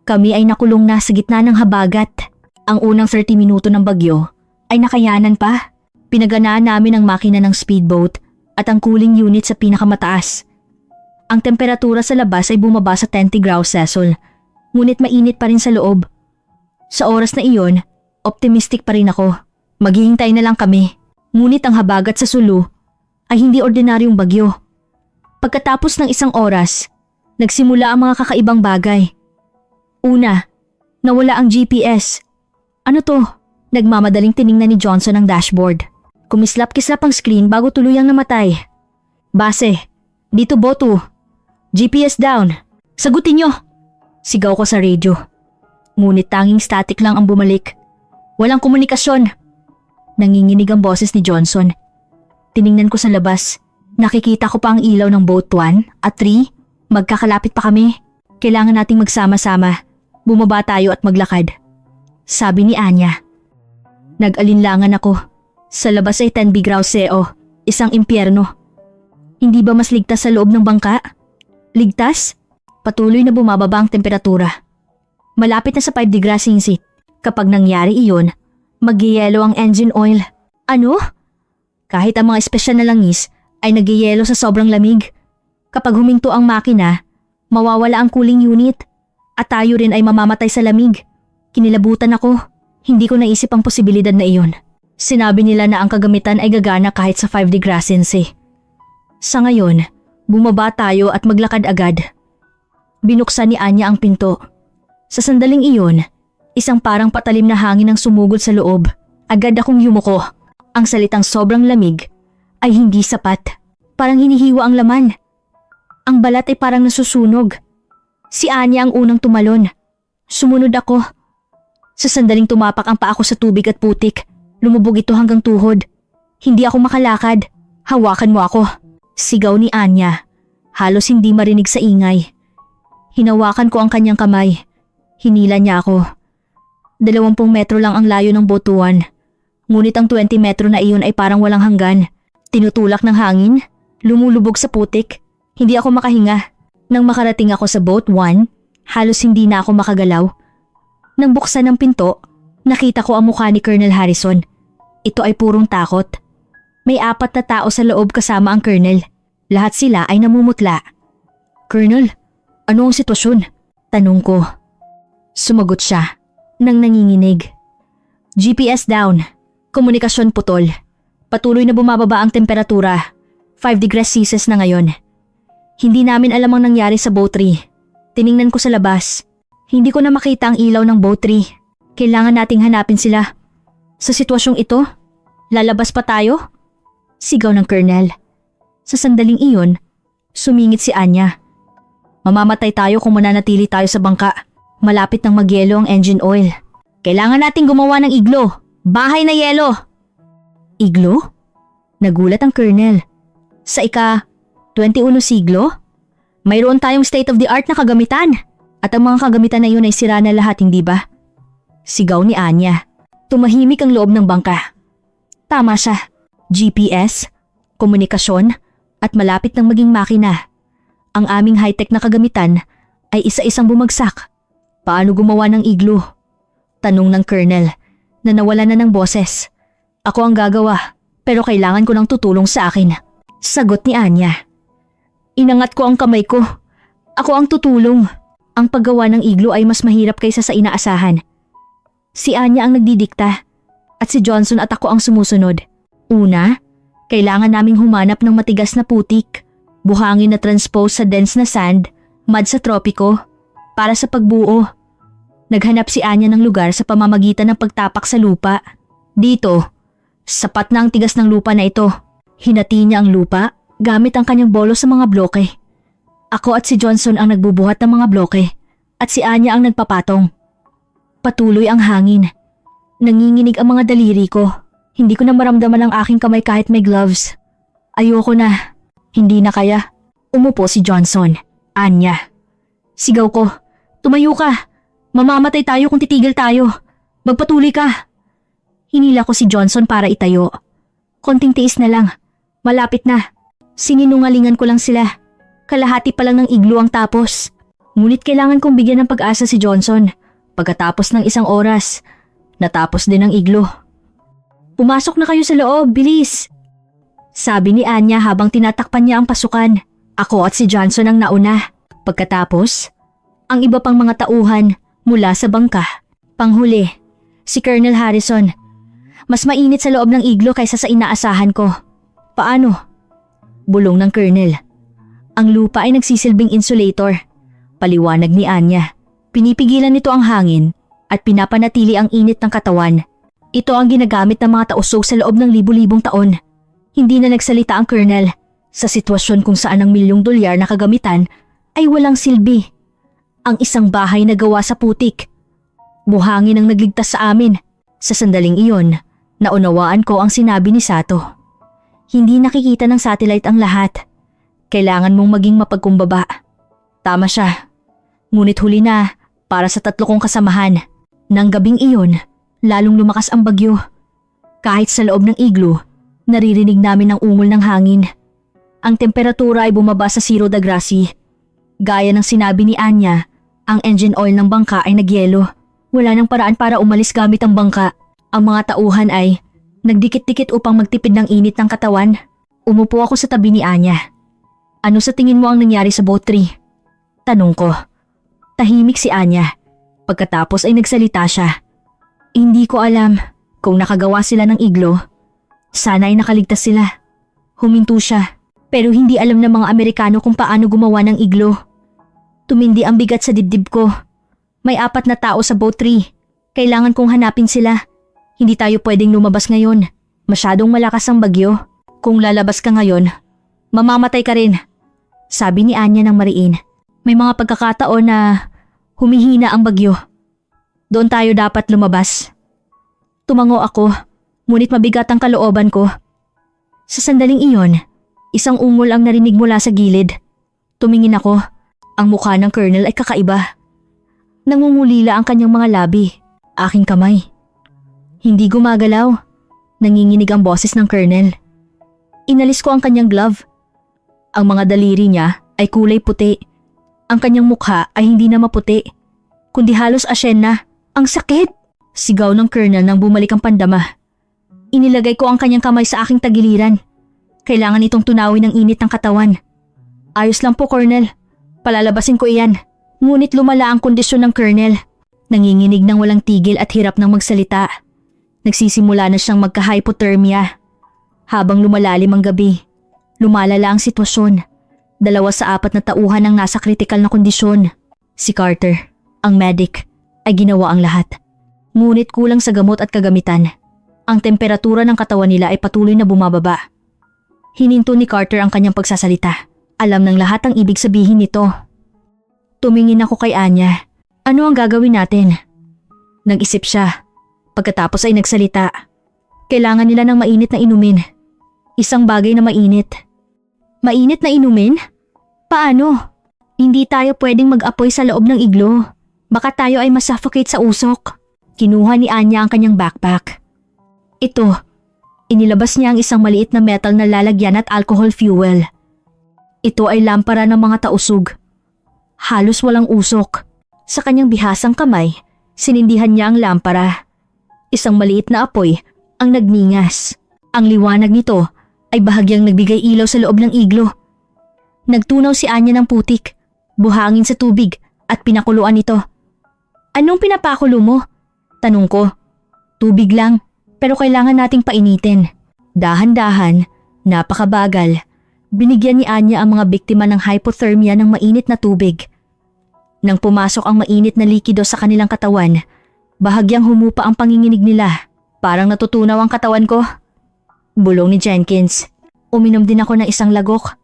Kami ay nakulong na sa gitna ng habagat. Ang unang 30 minuto ng bagyo ay nakayanan pa. Pinaganaan namin ang makina ng speedboat at ang cooling unit sa pinakamataas. Ang temperatura sa labas ay bumaba sa 10 degrees Celsius, ngunit mainit pa rin sa loob. Sa oras na iyon, optimistic pa rin ako. Maghihintay na lang kami. Ngunit ang habagat sa Sulu ay hindi ordinaryong bagyo. Pagkatapos ng isang oras, nagsimula ang mga kakaibang bagay. Una, nawala ang GPS. Ano to? Nagmamadaling tiningnan ni Johnson ang dashboard. Kumislap-kislap ang screen bago tuluyang namatay. Base, dito Botu. GPS down. Sagutin nyo! Sigaw ko sa radio. Ngunit tanging static lang ang bumalik. Walang komunikasyon. Nanginginig ang boses ni Johnson. Tiningnan ko sa labas. Nakikita ko pa ang ilaw ng boat 1 at 3. Magkakalapit pa kami. Kailangan nating magsama-sama. Bumaba tayo at maglakad. Sabi ni Anya. Nag-alinlangan ako. Sa labas ay 10 degrees Celsius. Isang impyerno. Hindi ba mas ligtas sa loob ng bangka? Ligtas? Patuloy na bumababa ang temperatura. Malapit na sa 5 degrees Celsius. Kapag nangyari iyon, mag-yelo ang engine oil. Ano? Kahit ang mga espesyal na langis ay nag-yelo sa sobrang lamig. Kapag huminto ang makina, mawawala ang cooling unit at tayo rin ay mamamatay sa lamig. Kinilabutan ako. Hindi ko naisip ang posibilidad na iyon. Sinabi nila na ang kagamitan ay gagana kahit sa 5 degrees Celsius. Sa ngayon, bumaba tayo at maglakad agad. Binuksan ni Anya ang pinto. Sa sandaling iyon, isang parang patalim na hangin ang sumugod sa loob. Agad akong yumuko. Ang salitang sobrang lamig ay hindi sapat. Parang hinihiwa ang laman. Ang balat ay parang nasusunog. Si Anya ang unang tumalon. Sumunod ako. Sa sandaling tumapak ang paa ko sa tubig at putik. Lumubog ito hanggang tuhod. Hindi ako makalakad. Hawakan mo ako. Sigaw ni Anya. Halos hindi marinig sa ingay. Hinawakan ko ang kanyang kamay. Hinila niya ako. 20 metro lang ang layo ng botuan. Ngunit ang 20 metro na iyon ay parang walang hanggan. Tinutulak ng hangin. Lumulubog sa putik. Hindi ako makahinga. Nang makarating ako sa boat 1, halos hindi na ako makagalaw. Nang buksan ng pinto, nakita ko ang mukha ni Colonel Harrison. Ito ay purong takot. May 4 na tao sa loob kasama ang Colonel. Lahat sila ay namumutla. Colonel, ano ang sitwasyon? Tanong ko. Sumagot siya nang nanginginig. GPS down. Komunikasyon putol. Patuloy na bumababa ang temperatura. 5 degrees Celsius na ngayon. Hindi namin alam ang nangyari sa boat 3. Tiningnan ko sa labas. Hindi ko na makita ang ilaw ng boat 3. Kailangan nating hanapin sila. Sa sitwasyong ito, lalabas pa tayo? Sigaw ng Colonel. Sa sandaling iyon, sumingit si Anya. Mamamatay tayo kung mananatili tayo sa bangka. Malapit nang magyelo ang engine oil. Kailangan nating gumawa ng iglo. Bahay na yelo. Iglo? Nagulat ang Colonel. Sa ika-21 siglo? Mayroon tayong state-of-the-art na kagamitan. At ang mga kagamitan na iyon ay sira na lahat, hindi ba? Sigaw ni Anya. Tumahimik ang loob ng bangka. Tama siya. GPS, komunikasyon, at malapit ng maging makina. Ang aming high-tech na kagamitan ay isa-isang bumagsak. Paano gumawa ng iglo? Tanong ng Colonel na nawala na ng boses. Ako ang gagawa, pero kailangan ko ng tutulong sa akin. Sagot ni Anya. Inangat ko ang kamay ko. Ako ang tutulong. Ang paggawa ng iglo ay mas mahirap kaysa sa inaasahan. Si Anya ang nagdidikta at si Johnson at ako ang sumusunod. Una, kailangan naming humanap ng matigas na putik, buhangin na transpose sa dense na sand, mud sa tropiko, para sa pagbuo. Naghanap si Anya ng lugar sa pamamagitan ng pagtapak sa lupa. Dito, sapat na ang tigas ng lupa na ito. Hinati niya ang lupa gamit ang kanyang bolo sa mga bloke. Ako at si Johnson ang nagbubuhat ng mga bloke at si Anya ang nagpapatong. Patuloy ang hangin. Nanginginig ang mga daliri ko. Hindi ko na maramdaman ang aking kamay kahit may gloves. Ayoko na. Hindi na kaya. Umupo si Johnson. Anya. Sigaw ko. Tumayo ka. Mamamatay tayo kung titigil tayo. Magpatuloy ka. Hinila ko si Johnson para itayo. Konting tiis na lang. Malapit na. Sininungalingan ko lang sila. Kalahati pa lang ng iglo ang tapos. Ngunit kailangan kong bigyan ng pag-asa si Johnson. Pagkatapos ng isang oras, natapos din ang iglo. Pumasok na kayo sa loob, bilis! Sabi ni Anya habang tinatakpan niya ang pasukan. Ako at si Johnson ang nauna. Pagkatapos, ang iba pang mga tauhan mula sa bangka. Panghuli, si Colonel Harrison. Mas mainit sa loob ng iglo kaysa sa inaasahan ko. Paano? Bulong ng Colonel. Ang lupa ay nagsisilbing insulator. Paliwanag ni Anya. Pinipigilan nito ang hangin at pinapanatili ang init ng katawan. Ito ang ginagamit ng mga tausog sa loob ng libu-libong taon. Hindi na nagsalita ang Colonel. Sa sitwasyon kung saan ang $1,000,000 na kagamitan ay walang silbi. Ang isang bahay na gawa sa putik. Buhangin ang nagligtas sa amin. Sa sandaling iyon, naunawaan ko ang sinabi ni Sato. Hindi nakikita ng satellite ang lahat. Kailangan mong maging mapagkumbaba. Tama siya. Ngunit huli na para sa 3 kong kasamahan. Nang gabing iyon, lalong lumakas ang bagyo. Kahit sa loob ng iglo, naririnig namin ang ungol ng hangin. Ang temperatura ay bumaba sa 0°. Gaya ng sinabi ni Anya, ang engine oil ng bangka ay nagyelo. Wala nang paraan para umalis gamit ang bangka. Ang mga tauhan ay nagdikit-dikit upang magtipid ng init ng katawan. Umupo ako sa tabi ni Anya. Ano sa tingin mo ang nangyari sa boat 3? Tanong ko. Tahimik si Anya. Pagkatapos ay nagsalita siya. Hindi ko alam kung nakagawa sila ng iglo. Sana ay nakaligtas sila. Huminto siya. Pero hindi alam ng mga Amerikano kung paano gumawa ng iglo. Tumindi ang bigat sa dibdib ko. May 4 na tao sa boat 3. Kailangan kong hanapin sila. Hindi tayo pwedeng lumabas ngayon. Masyadong malakas ang bagyo. Kung lalabas ka ngayon, mamamatay ka rin. Sabi ni Anya ng mariin. May mga pagkakataon na humihina ang bagyo. Doon tayo dapat lumabas. Tumango ako, ngunit mabigat ang kalooban ko. Sa sandaling iyon, isang ungol ang narinig mula sa gilid. Tumingin ako. Ang mukha ng Colonel ay kakaiba. Nangungulila ang kanyang mga labi. Aking kamay. Hindi gumagalaw. Nanginginig ang boses ng Colonel. Inalis ko ang kanyang glove. Ang mga daliri niya ay kulay puti. Ang kanyang mukha ay hindi na maputi, kundi halos asyen na. Ang sakit! Sigaw ng Colonel nang bumalik ang pandama. Inilagay ko ang kanyang kamay sa aking tagiliran. Kailangan itong tunawin ng init ng katawan. Ayos lang po, Colonel. Palalabasin ko iyan. Ngunit lumala ang kondisyon ng Colonel. Nanginginig ng walang tigil at hirap ng magsalita. Nagsisimula na siyang magka-hypothermia. Habang lumalalim ang gabi, lumalala ang sitwasyon. 2 sa 4 na tauhan ang nasa kritikal na kondisyon. Si Carter, ang medic, ay ginawa ang lahat. Ngunit kulang sa gamot at kagamitan. Ang temperatura ng katawan nila ay patuloy na bumababa. Hininto ni Carter ang kanyang pagsasalita. Alam ng lahat ang ibig sabihin nito. Tumingin ako kay Anya. Ano ang gagawin natin? Nag-isip siya. Pagkatapos ay nagsalita. Kailangan nila ng mainit na inumin. Isang bagay na mainit. Mainit na inumin? Paano? Hindi tayo pwedeng mag-apoy sa loob ng iglo. Baka tayo ay masuffocate sa usok. Kinuha ni Anya ang kanyang backpack. Ito, inilabas niya ang isang maliit na metal na lalagyan at alcohol fuel. Ito ay lampara ng mga tausug. Halos walang usok. Sa kanyang bihasang kamay, sinindihan niya ang lampara. Isang maliit na apoy ang nagningas. Ang liwanag nito ay bahagyang nagbigay ilaw sa loob ng iglo. Nagtunaw si Anya ng putik, buhangin sa tubig at pinakuluan ito. Anong pinapakulo mo? Tanong ko. Tubig lang, pero kailangan nating painitin. Dahan-dahan, napakabagal. Binigyan ni Anya ang mga biktima ng hypothermia ng mainit na tubig. Nang pumasok ang mainit na likido sa kanilang katawan, bahagyang humupa ang panginginig nila. Parang natutunaw ang katawan ko. Bulong ni Jenkins. Uminom din ako ng isang lagok.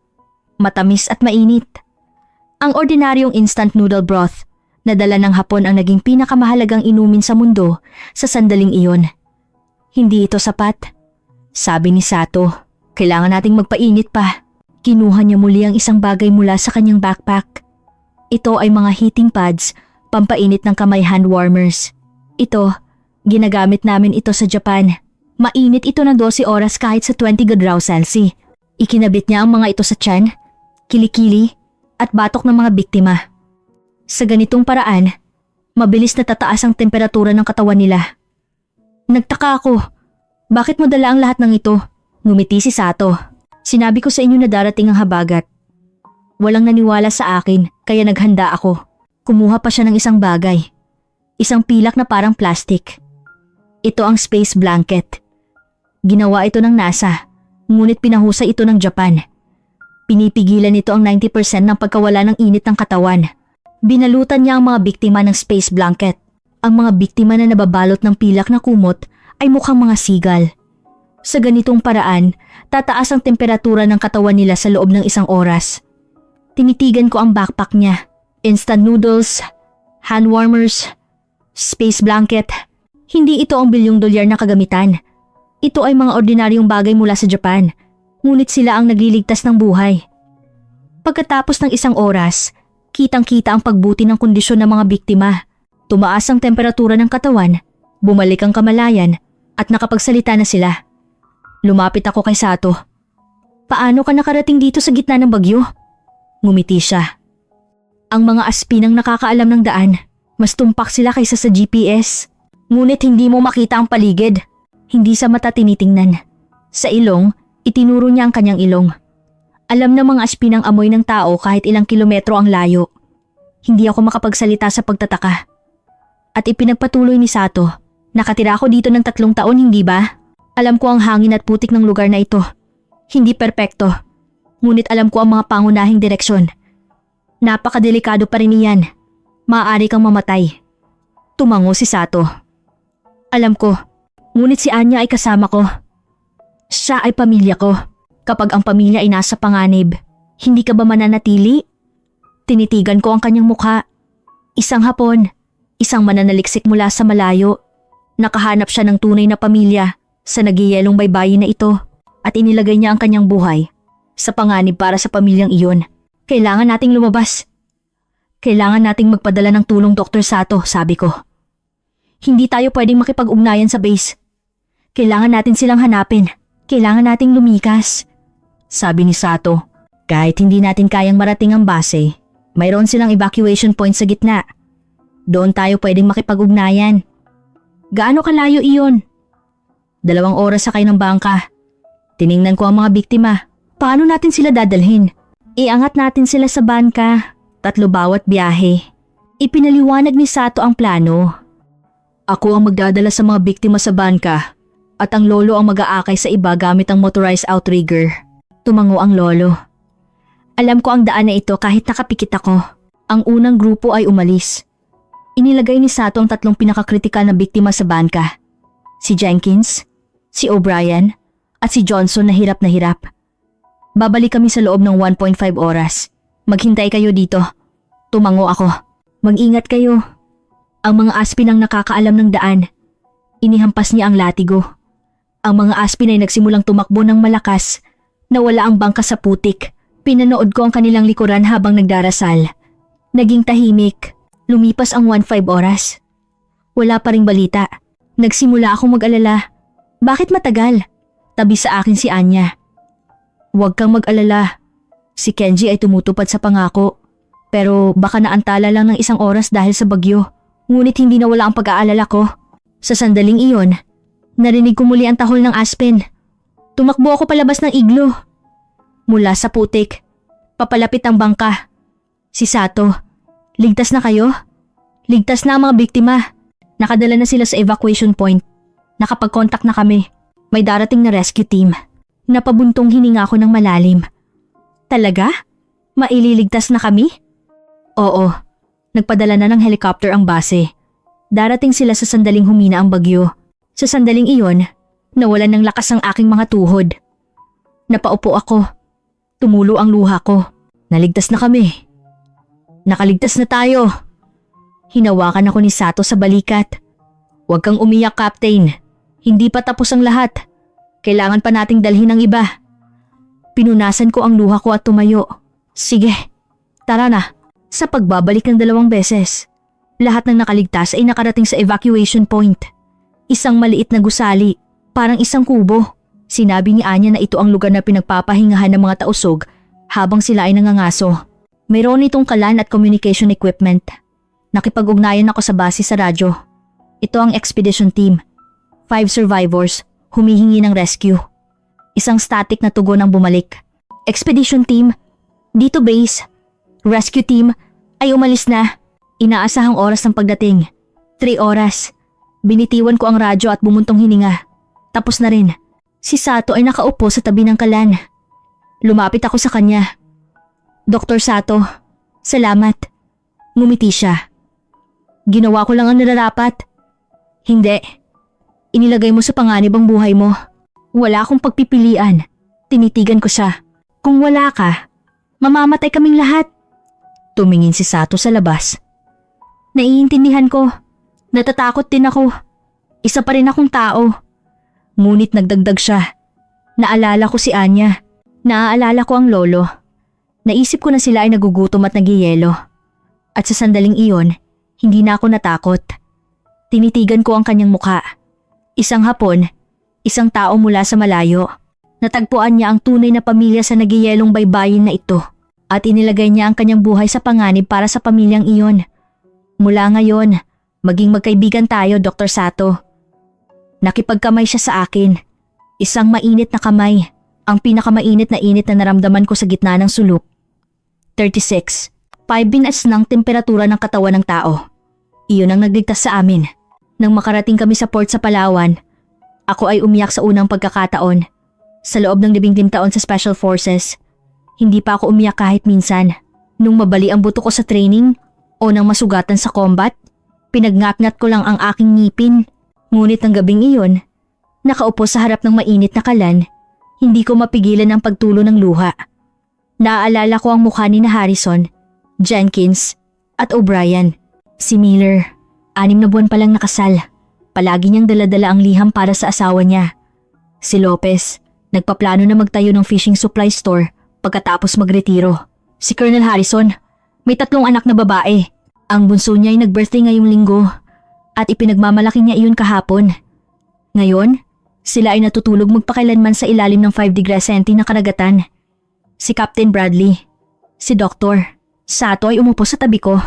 Matamis at mainit. Ang ordinaryong instant noodle broth na dala ng Hapon ang naging pinakamahalagang inumin sa mundo sa sandaling iyon. Hindi ito sapat. Sabi ni Sato, kailangan nating magpainit pa. Kinuha niya muli ang isang bagay mula sa kanyang backpack. Ito ay mga heating pads, pampainit ng kamay hand warmers. Ito, ginagamit namin ito sa Japan. Mainit ito ng 12 oras kahit sa 20 grados Celsius. Ikinabit niya ang mga ito sa tiyan, kilikili at batok ng mga biktima. Sa ganitong paraan, mabilis na tataas ang temperatura ng katawan nila. Nagtaka ako, bakit mo dala ang lahat ng ito? Ngumiti si Sato. Sinabi ko sa inyo na darating ang habagat. Walang naniwala sa akin kaya naghanda ako. Kumuha pa siya ng isang bagay. Isang pilak na parang plastic. Ito ang space blanket. Ginawa ito ng NASA, ngunit pinahusay ito ng Japan. Pinipigilan nito ang 90% ng pagkawala ng init ng katawan. Binalutan niya ang mga biktima ng space blanket. Ang mga biktima na nababalot ng pilak na kumot ay mukhang mga sigal. Sa ganitong paraan, tataas ang temperatura ng katawan nila sa loob ng isang oras. Tinitigan ko ang backpack niya. Instant noodles, hand warmers, space blanket. Hindi ito ang $1 billion na kagamitan. Ito ay mga ordinaryong bagay mula sa Japan, ngunit sila ang nagliligtas ng buhay. Pagkatapos ng isang oras, kitang-kita ang pagbuti ng kondisyon ng mga biktima. Tumaas ang temperatura ng katawan, bumalik ang kamalayan, at nakapagsalita na sila. Lumapit ako kay Sato. Paano ka nakarating dito sa gitna ng bagyo? Ngumiti siya. Ang mga aspinang nakakaalam ng daan, mas tumpak sila kaysa sa GPS. Ngunit hindi mo makita ang paligid. Hindi sa mata tinitingnan. Sa ilong, itinuro niya ang kanyang ilong. Alam ng mga aspinang amoy ng tao kahit ilang kilometro ang layo. Hindi ako makapagsalita sa pagtataka. At ipinagpatuloy ni Sato, nakatira ako dito ng 3 taon, hindi ba? Alam ko ang hangin at putik ng lugar na ito. Hindi perpekto. Ngunit alam ko ang mga pangunahing direksyon. Napakadelikado pa rin iyan. Maaari kang mamatay. Tumango si Sato. Alam ko, ngunit si Anya ay kasama ko. Siya ay pamilya ko. Kapag ang pamilya ay nasa panganib, hindi ka ba mananatili? Tinitigan ko ang kanyang mukha. Isang Hapon, isang mananaliksik mula sa malayo. Nakahanap siya ng tunay na pamilya sa nagyayelong baybayin na ito at inilagay niya ang kanyang buhay sa panganib para sa pamilyang iyon. Kailangan nating lumabas. Kailangan nating magpadala ng tulong, Dr. Sato, sabi ko. Hindi tayo pwedeng makipag-ugnayan sa base. Kailangan natin silang hanapin. Kailangan nating lumikas. Sabi ni Sato, kahit hindi natin kayang marating ang base, mayroon silang evacuation point sa gitna. Doon tayo pwedeng makipag-ugnayan. Gaano kalayo iyon? 2 oras sakay ng bangka. Tiningnan ko ang mga biktima. Paano natin sila dadalhin? Iangat natin sila sa bangka. 3 bawat biyahe. Ipinaliwanag ni Sato ang plano. Ako ang magdadala sa mga biktima sa bangka at ang lolo ang mag-aakay sa iba gamit ang motorized outrigger. Tumango ang lolo. Alam ko ang daan na ito kahit nakapikit ako. Ang unang grupo ay umalis. Inilagay ni Sato ang 3 pinakakritikal na biktima sa bangka. Si Jenkins, si O'Brien, at si Johnson na hirap. Babalik kami sa loob ng 1.5 oras. Maghintay kayo dito. Tumango ako. Mag-ingat kayo. Ang mga aspin ang nakakaalam ng daan. Inihampas niya ang latigo. Ang mga aspin ay nagsimulang tumakbo ng malakas. Nawala ang bangka sa putik. Pinanood ko ang kanilang likuran habang nagdarasal. Naging tahimik. Lumipas ang 1.5 oras. Wala pa ring balita. Nagsimula akong mag-alala. Bakit matagal? Tabi sa akin si Anya. Huwag kang mag-alala. Si Kenji ay tumutupad sa pangako. Pero baka naantala lang ng 1 oras dahil sa bagyo. Ngunit hindi nawala ang pag-aalala ko. Sa sandaling iyon, narinig ko muli ang tahol ng aspen. Tumakbo ako palabas ng iglo. Mula sa putik, papalapit ang bangka. Si Sato, ligtas na kayo? Ligtas na ang mga biktima. Nakadala na sila sa evacuation point. Nakapag-contact na kami. May darating na rescue team. Napabuntong hininga ako ng malalim. Talaga? Maililigtas na kami? Oo. Nagpadala na ng helicopter ang base. Darating sila sa sandaling humina ang bagyo. Sa sandaling iyon, nawalan ng lakas ang aking mga tuhod. Napaupo ako. Tumulo ang luha ko. Naligtas na kami. Nakaligtas na tayo. Hinawakan ako ni Sato sa balikat. Huwag kang umiyak, Captain. Hindi pa tapos ang lahat. Kailangan pa nating dalhin ang iba. Pinunasan ko ang luha ko at tumayo. Sige, tara na. Sa pagbabalik ng 2 beses, lahat ng nakaligtas ay nakarating sa evacuation point. Isang maliit na gusali, parang isang kubo. Sinabi ni Anya na ito ang lugar na pinagpapahingahan ng mga tausog habang sila ay nangangaso. Mayroon itong kalan at communication equipment. Nakipag-ugnayan ako sa base sa radyo. Ito ang expedition team. 5 survivors, humihingi ng rescue. Isang static na tugon ang bumalik. Expedition team, dito base. Rescue team, ay umalis na. Inaasahang oras ng pagdating. 3 oras. Binitiwan ko ang radyo at bumuntong hininga. Tapos na rin. Si Sato ay nakaupo sa tabi ng kalan. Lumapit ako sa kanya. Dr. Sato, salamat. Ngumiti siya. Ginawa ko lang ang nararapat. Hindi. Inilagay mo sa panganib ang buhay mo. Wala akong pagpipilian. Tinitigan ko siya. Kung wala ka, mamamatay kaming lahat. Tumingin si Sato sa labas. Naiintindihan ko. Natatakot din ako. Isa pa rin akong tao. Ngunit nagdagdag siya. Naalala ko si Anya. Naaalala ko ang lolo. Naisip ko na sila ay nagugutom at nagyayelo. At sa sandaling iyon, hindi na ako natakot. Tinitigan ko ang kanyang mukha. Isang Hapon, isang tao mula sa malayo. Natagpuan niya ang tunay na pamilya sa nagyayelong baybayin na ito. At inilagay niya ang kanyang buhay sa panganib para sa pamilyang iyon. Mula ngayon, maging magkaibigan tayo, Dr. Sato. Nakipagkamay siya sa akin. Isang mainit na kamay. Ang pinakamainit na init na naramdaman ko sa gitna ng sulok. 36. 5 binaas ng temperatura ng katawan ng tao. Iyon ang nagligtas sa amin. Nang makarating kami sa port sa Palawan, ako ay umiyak sa unang pagkakataon. Sa loob ng 17 taon sa Special Forces, hindi pa ako umiyak kahit minsan. Nung mabali ang buto ko sa training o nang masugatan sa combat, pinagngat-ngat ko lang ang aking ngipin. Ngunit ng gabing iyon, nakaupo sa harap ng mainit na kalan, hindi ko mapigilan ang pagtulo ng luha. Naaalala ko ang mukha ni na Harrison, Jenkins at O'Brien. Si Miller, 6 na buwan pa lang nakasal. Palagi niyang daladala ang liham para sa asawa niya. Si Lopez, nagpaplano na magtayo ng fishing supply store pagkatapos magretiro. Si Colonel Harrison, may 3 anak na babae. Ang bunso niya ay nag-birthday ngayong linggo at ipinagmamalaki niya iyon kahapon. Ngayon, sila ay natutulog magpakailanman sa ilalim ng 5 degrees Celsius na karagatan. Si Captain Bradley, si Dr. Sato ay umupo sa tabi ko.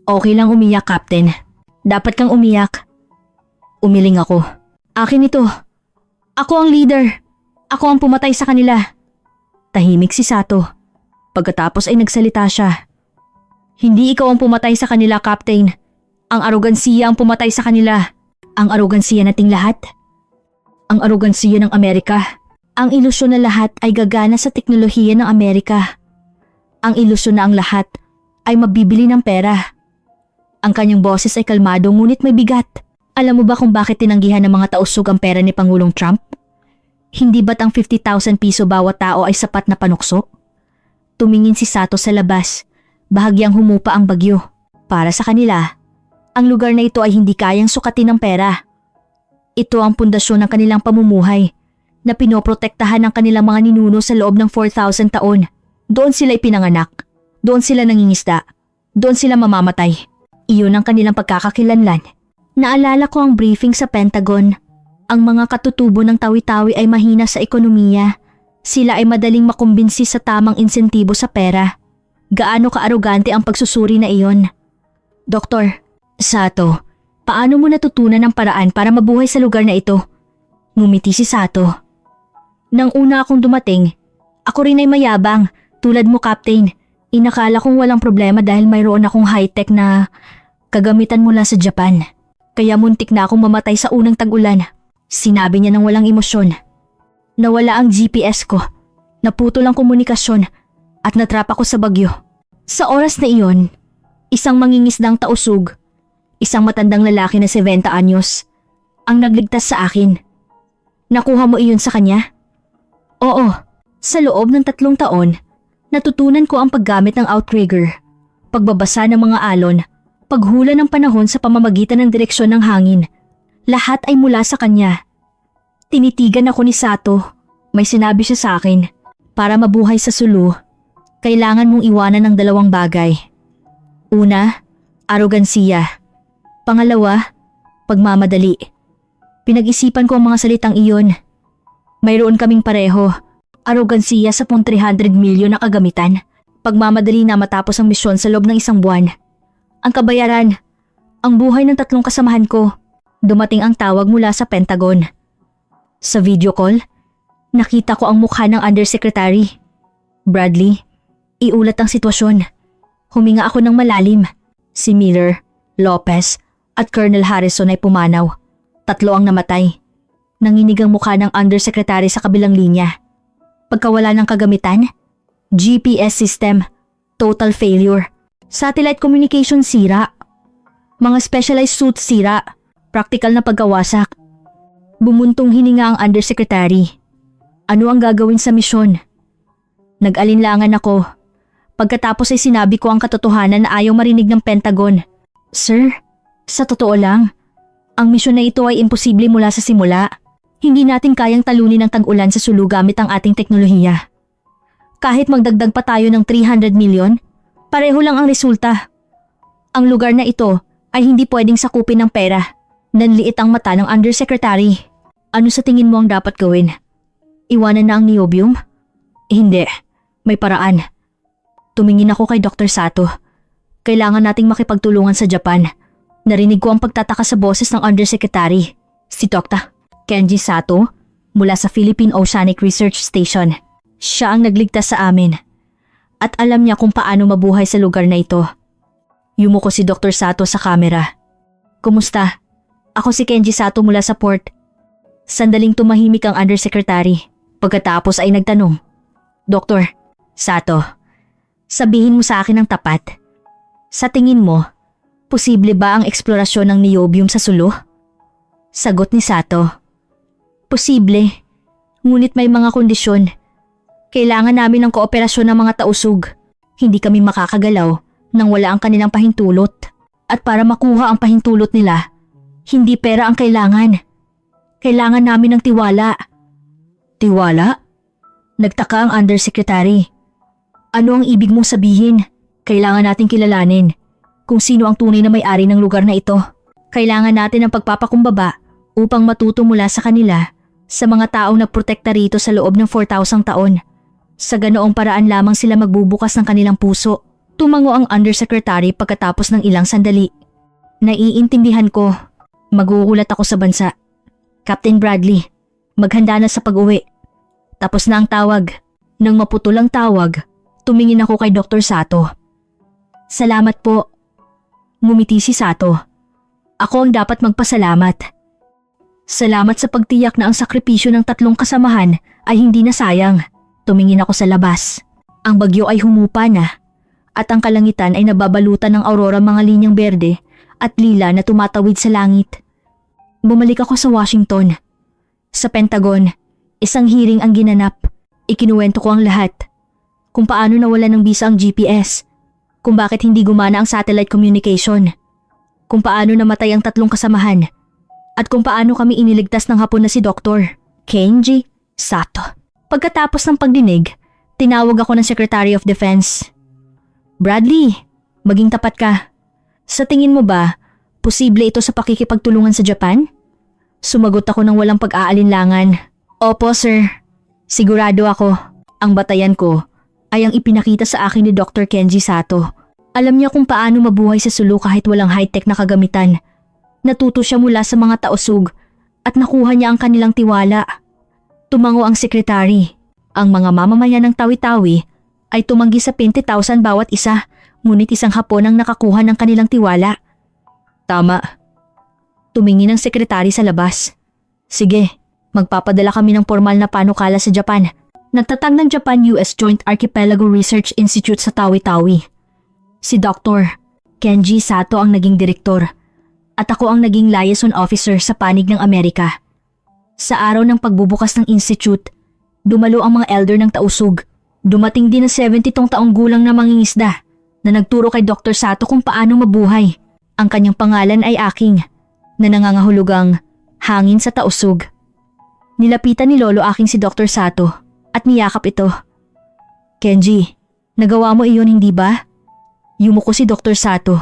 Okay lang umiyak, Captain. Dapat kang umiyak. Umiling ako. Akin ito. Ako ang leader. Ako ang pumatay sa kanila. Tahimik si Sato. Pagkatapos ay nagsalita siya. Hindi ikaw ang pumatay sa kanila, Captain. Ang arogansiya ang pumatay sa kanila. Ang arogansiya nating lahat. Ang arogansiya ng Amerika. Ang ilusyon na lahat ay gagana sa teknolohiya ng Amerika. Ang ilusyon na ang lahat ay mabibili ng pera. Ang kanyang boses ay kalmado ngunit may bigat. Alam mo ba kung bakit tinanggihan ng mga tausog ang pera ni Pangulong Trump? Hindi ba't ang 50,000 piso bawat tao ay sapat na panukso? Tumingin si Sato sa labas. Bahagyang humupa ang bagyo. Para sa kanila, ang lugar na ito ay hindi kayang sukatin ng pera. Ito ang pundasyon ng kanilang pamumuhay na pinoprotektahan ng kanilang mga ninuno sa loob ng 4,000 taon. Doon sila ipinanganak. Doon sila nangingisda. Doon sila mamamatay. Iyon ang kanilang pagkakakilanlan. Naalala ko ang briefing sa Pentagon. Ang mga katutubo ng tawi-tawi ay mahina sa ekonomiya. Sila ay madaling makumbinsi sa tamang insentibo sa pera. Gaano kaarogante ang pagsusuri na iyon. Doktor, Sato, paano mo natutunan ang paraan para mabuhay sa lugar na ito? Ngumiti si Sato. Nang una akong dumating, ako rin ay mayabang, tulad mo, Captain. Inakala kong walang problema dahil mayroon akong high-tech na kagamitan mula sa Japan. Kaya muntik na akong mamatay sa unang tag-ulan. Sinabi niya ng walang emosyon. Nawala ang GPS ko, naputol ang komunikasyon at natrap ako sa bagyo. Sa oras na iyon, isang mangingisdang tausug, isang matandang lalaki na 70 anyos, ang nagligtas sa akin. Nakuha mo iyon sa kanya? Oo, Sa loob ng 3 taon, natutunan ko ang paggamit ng outrigger, pagbabasa ng mga alon, paghula ng panahon sa pamamagitan ng direksyon ng hangin. Lahat ay mula sa kanya. Tinitigan ako ni Sato. May sinabi siya sa akin, para mabuhay sa Sulu, kailangan mong iwanan ng 2 bagay. Una, arogansiya. Pangalawa, pagmamadali. Pinag-isipan ko ang mga salitang iyon. Mayroon kaming pareho. Arogansiya sa 300 milyon na kagamitan. Pagmamadali na matapos ang misyon sa loob ng 1 buwan. Ang kabayaran, ang buhay ng 3 kasamahan ko. Dumating ang tawag mula sa Pentagon. Sa video call, nakita ko ang mukha ng Undersecretary. Bradley, iulat ang sitwasyon. Huminga ako ng malalim. Si Miller, Lopez at Colonel Harrison ay pumanaw. 3 ang namatay. Nanginig ang mukha ng Undersecretary sa kabilang linya. Pagkawala ng kagamitan, GPS system, total failure. Satellite communication sira. Mga specialized suits sira. Practical na pagkawasak. Bumuntong hininga ang Undersecretary. Ano ang gagawin sa misyon? Nag-alinlangan ako. Pagkatapos ay sinabi ko ang katotohanan na ayaw marinig ng Pentagon. Sir, sa totoo lang, ang misyon na ito ay imposible mula sa simula. Hindi natin kayang talunin ang tag-ulan sa Sulu gamit ang ating teknolohiya. Kahit magdagdag pa tayo ng 300 milyon, pareho lang ang resulta. Ang lugar na ito ay hindi pwedeng sakupin ng pera. Nanliit ang mata ng Undersecretary. Ano sa tingin mo ang dapat gawin? Iwanan na ang niobium? Hindi. May paraan. Tumingin ako kay Dr. Sato. Kailangan nating makipagtulungan sa Japan. Narinig ko ang pagtataka sa boses ng Undersecretary. Si Dr. Kenji Sato mula sa Philippine Oceanic Research Station. Siya ang nagligtas sa amin. At alam niya kung paano mabuhay sa lugar na ito. Yumuko si Dr. Sato sa kamera. Kumusta? Ako si Kenji Sato mula sa port. Sandaling tumahimik ang Undersecretary. Pagkatapos ay nagtanong, Dr. Sato, sabihin mo sa akin ang tapat. Sa tingin mo, posible ba ang eksplorasyon ng niobium sa Sulu? Sagot ni Sato, posible, ngunit may mga kondisyon. Kailangan namin ng kooperasyon ng mga tausug. Hindi kami makakagalaw nang wala ang kanilang pahintulot. At para makuha ang pahintulot nila, hindi pera ang kailangan. Kailangan namin ng tiwala. Tiwala? Nagtaka ang Undersecretary. Ano ang ibig mong sabihin? Kailangan nating kilalanin kung sino ang tunay na may-ari ng lugar na ito. Kailangan natin ng pagpapakumbaba upang matuto mula sa kanila sa mga taong nagprotekta rito sa loob ng 4,000 taon. Sa ganoong paraan lamang sila magbubukas ng kanilang puso. Tumango ang Undersecretary pagkatapos ng ilang sandali. Naiintindihan ko. Magugulat ako sa bansa. Captain Bradley, maghanda na sa pag-uwi. Tapos na ang tawag. Nang maputol ang tawag, tumingin ako kay Dr. Sato. Salamat po. Ngumiti si Sato. Ako ang dapat magpasalamat. Salamat sa pagtiyak na ang sakripisyo ng 3 kasamahan ay hindi nasayang. Tumingin ako sa labas. Ang bagyo ay humupa na at ang kalangitan ay nababalutan ng aurora mga linyang berde at lila na tumatawid sa langit. Bumalik ako sa Washington. Sa Pentagon, isang hearing ang ginanap. Ikinuwento ko ang lahat. Kung paano nawala ng bisa ang GPS. Kung bakit hindi gumana ang satellite communication. Kung paano namatay ang 3 kasamahan. At kung paano kami iniligtas ng hapon na si Dr. Kenji Sato. Pagkatapos ng pagdinig, tinawag ako ng Secretary of Defense. Bradley, maging tapat ka. Sa tingin mo ba, posible ito sa pakikipagtulungan sa Japan? Sumagot ako ng walang pag-aalinlangan. Opo, sir. Sigurado ako. Ang batayan ko ay ang ipinakita sa akin ni Dr. Kenji Sato. Alam niya kung paano mabuhay sa Sulu kahit walang high-tech na kagamitan. Natuto siya mula sa mga tausug at nakuha niya ang kanilang tiwala. Tumango ang sekretary. Ang mga mamamayan ng Tawi-Tawi ay tumanggi sa 20,000 bawat isa, ngunit isang Hapon ang nakakuha ng kanilang tiwala. Tama. Tumingin ang sekretary sa labas. Sige, magpapadala kami ng formal na panukala sa Japan. Nagtatag ng Japan-US Joint Archipelago Research Institute sa Tawi-Tawi. Si Dr. Kenji Sato ang naging direktor at ako ang naging liaison officer sa panig ng Amerika. Sa araw ng pagbubukas ng institute, Dumalo ang mga elder ng Tausug. Dumating din ang 70 taong gulang na mangingisda na nagturo kay Dr. Sato kung paano mabuhay. Ang kanyang pangalan ay Aking, na nangangahulugang hangin sa Tausug. Nilapitan ni Lolo Aking si Dr. Sato at niyakap ito. Kenji, nagawa mo iyon hindi ba? Yumuko si Dr. Sato.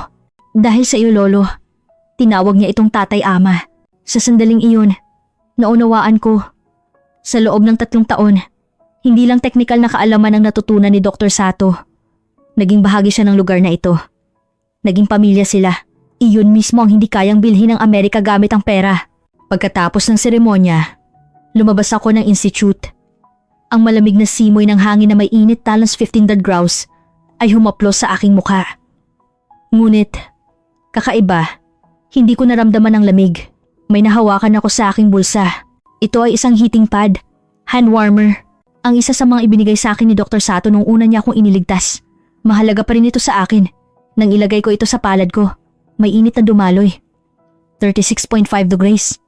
Dahil sa iyo Lolo, tinawag niya itong tatay ama. Sa sandaling iyon, naunawaan ko. Sa loob ng 3 taon, hindi lang teknikal na kaalaman ang natutunan ni Dr. Sato. Naging bahagi siya ng lugar na ito. Naging pamilya sila. Iyon mismo ang hindi kayang bilhin ng Amerika gamit ang pera. Pagkatapos ng seremonya, lumabas ako ng institute. Ang malamig na simoy ng hangin na may init talos 15 graus ay humaplos sa aking mukha. Ngunit, kakaiba, hindi ko naramdaman ang lamig. May nahawakan ako sa aking bulsa. Ito ay isang heating pad, hand warmer. Ang isa sa mga ibinigay sa akin ni Dr. Sato nung una niya akong iniligtas. Mahalaga pa rin ito sa akin. Nang ilagay ko ito sa palad ko, may init na dumaloy. 36.5 degrees.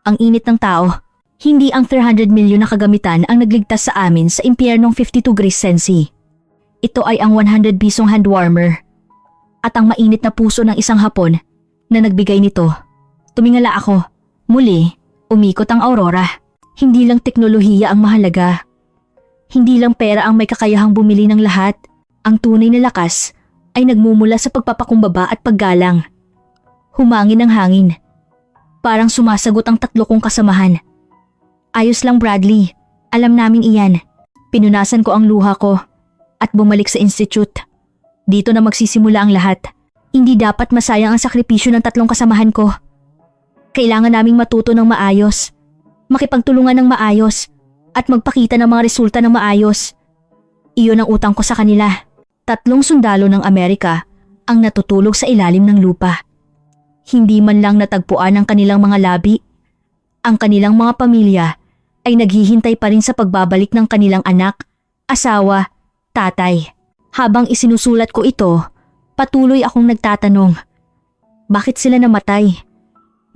Ang init ng tao. Hindi ang 300 milyon na kagamitan ang nagligtas sa amin sa impyernong 52 degrees Celsius. Ito ay ang 100 pisong hand warmer. At ang mainit na puso ng isang Hapon na nagbigay nito. Tumingala ako. Muli, umikot ang aurora. Hindi lang teknolohiya ang mahalaga. Hindi lang pera ang may kakayahang bumili ng lahat. Ang tunay na lakas ay nagmumula sa pagpapakumbaba at paggalang. Humangin ang hangin. Parang sumasagot ang 3 kong kasamahan. Ayos lang Bradley, alam namin iyan. Pinunasan ko ang luha ko at bumalik sa institute. Dito na magsisimula ang lahat. Hindi dapat masayang ang sakripisyo ng 3 kasamahan ko. Kailangan naming matuto ng maayos, makipagtulungan ng maayos, at magpakita ng mga resulta ng maayos. Iyon ang utang ko sa kanila. 3 sundalo ng Amerika ang natutulog sa ilalim ng lupa. Hindi man lang natagpuan ang kanilang mga labi. Ang kanilang mga pamilya ay naghihintay pa rin sa pagbabalik ng kanilang anak, asawa, tatay. Habang isinusulat ko ito, patuloy akong nagtatanong. Bakit sila namatay?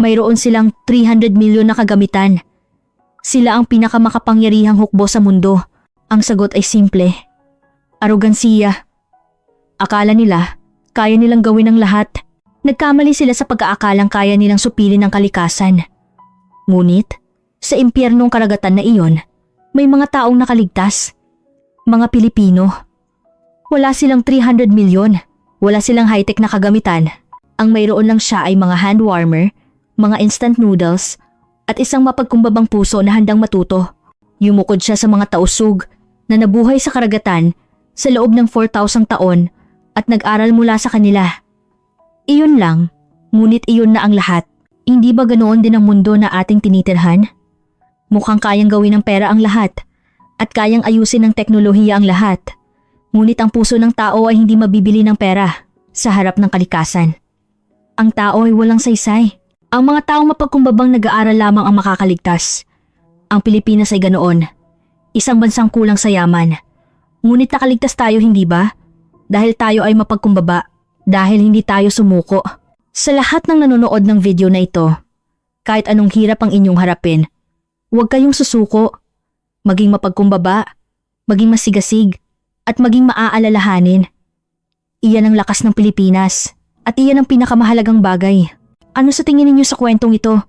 Mayroon silang 300 milyon na kagamitan. Sila ang pinakamakapangyarihang hukbo sa mundo. Ang sagot ay simple. Arogansiya. Akala nila, kaya nilang gawin ang lahat. Nagkamali sila sa pag-aakalang kaya nilang supilin ang kalikasan. Ngunit, sa impyernong karagatan na iyon, may mga taong nakaligtas. Mga Pilipino. Wala silang 300 milyon. Wala silang high-tech na kagamitan. Ang mayroon lang siya ay mga hand warmer, mga instant noodles, at isang mapagkumbabang puso na handang matuto. Yumukod siya sa mga Tausug na nabuhay sa karagatan sa loob ng 4,000 taon at nag-aral mula sa kanila. Iyon lang, ngunit iyon na ang lahat. Hindi ba ganoon din ang mundo na ating tinitirhan? Mukhang kayang gawin ng pera ang lahat at kayang ayusin ng teknolohiya ang lahat. Ngunit ang puso ng tao ay hindi mabibili ng pera sa harap ng kalikasan. Ang tao ay walang saysay. Ang mga taong mapagkumbabang nag-aaral lamang ang makakaligtas. Ang Pilipinas ay ganoon. Isang bansang kulang sa yaman. Ngunit nakaligtas tayo hindi ba? Dahil tayo ay mapagkumbaba. Dahil hindi tayo sumuko. Sa lahat ng nanonood ng video na ito, kahit anong hirap ang inyong harapin, huwag kayong susuko. Maging mapagkumbaba, maging masigasig, at maging maaalalahanin. Iyan ang lakas ng Pilipinas. At iyan ang pinakamahalagang bagay. Ano sa tingin ninyo sa kwentong ito?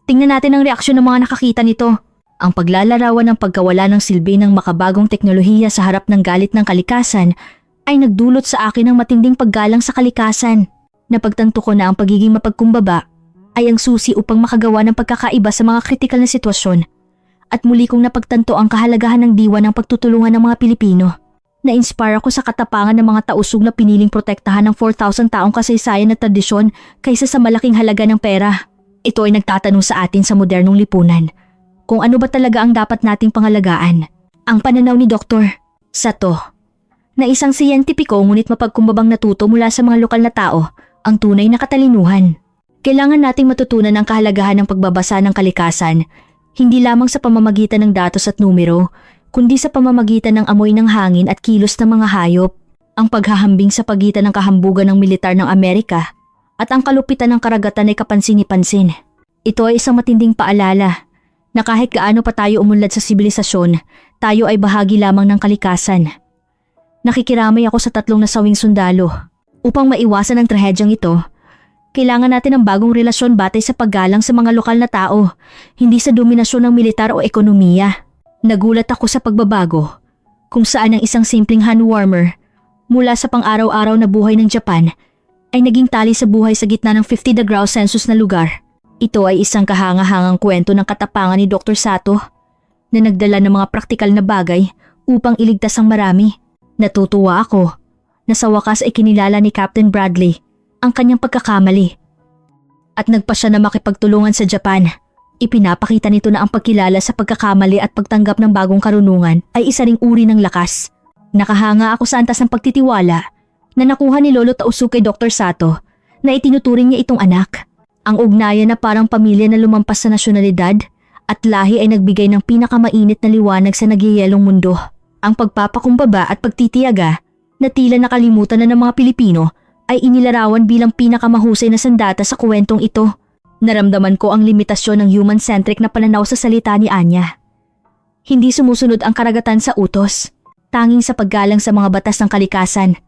Tingnan natin ang reaksyon ng mga nakakita nito. Ang paglalarawan ng pagkawala ng silbi ng makabagong teknolohiya sa harap ng galit ng kalikasan ay nagdulot sa akin ng matinding paggalang sa kalikasan. Napagtanto ko na ang pagiging mapagkumbaba ay ang susi upang makagawa ng pagkakaiba sa mga kritikal na sitwasyon. At muli kong napagtanto ang kahalagahan ng diwa ng pagtutulungan ng mga Pilipino. Na-inspire ako sa katapangan ng mga Tausug na piniling protektahan ng 4,000 taong kasaysayan at tradisyon kaysa sa malaking halaga ng pera. Ito ay nagtatanong sa atin sa modernong lipunan kung ano ba talaga ang dapat nating pangalagaan. Ang pananaw ni Dr. Sato, na isang siyentipiko ngunit mapagkumbabang natuto mula sa mga lokal na tao, ang tunay na katalinuhan. Kailangan nating matutunan ang kahalagahan ng pagbabasa ng kalikasan, hindi lamang sa pamamagitan ng datos at numero, kundi sa pamamagitan ng amoy ng hangin at kilos ng mga hayop, ang paghahambing sa pagitan ng kahambugan ng militar ng Amerika at ang kalupitan ng karagatan ay kapansin-pansin. Ito ay isang matinding paalala Na kahit gaano pa tayo umunlad sa sibilisasyon, tayo ay bahagi lamang ng kalikasan. Nakikiramay ako sa 3 nasawing sundalo. Upang maiwasan ang trahedyang ito, kailangan natin ng bagong relasyon batay sa paggalang sa mga lokal na tao, hindi sa dominasyon ng militar o ekonomiya. Nagulat ako sa pagbabago, kung saan ang isang simpleng hand warmer mula sa pang-araw-araw na buhay ng Japan ay naging tali sa buhay sa gitna ng 50 Celsius na lugar. Ito ay isang kahanga-hangang kwento ng katapangan ni Dr. Sato na nagdala ng mga praktikal na bagay upang iligtas ang marami. Natutuwa ako na sa wakas ay kinilala ni Captain Bradley ang kanyang pagkakamali at nagpa siya na makipagtulungan sa Japan. Ipinapakita nito na ang pagkilala sa pagkakamali at pagtanggap ng bagong karunungan ay isa ring uri ng lakas. Nakahanga ako sa antas ng pagtitiwala na nakuha ni Lolo Tausu kay Dr. Sato na itinuturing niya itong anak. Ang ugnayan na parang pamilya na lumampas sa nasyonalidad at lahi ay nagbigay ng pinakamainit na liwanag sa nagyayelong mundo. Ang pagpapakumbaba at pagtitiyaga na tila nakalimutan na ng mga Pilipino ay inilarawan bilang pinakamahusay na sandata sa kwentong ito. Naramdaman ko ang limitasyon ng human-centric na pananaw sa salita ni Anya. Hindi sumusunod ang karagatan sa utos, tanging sa paggalang sa mga batas ng kalikasan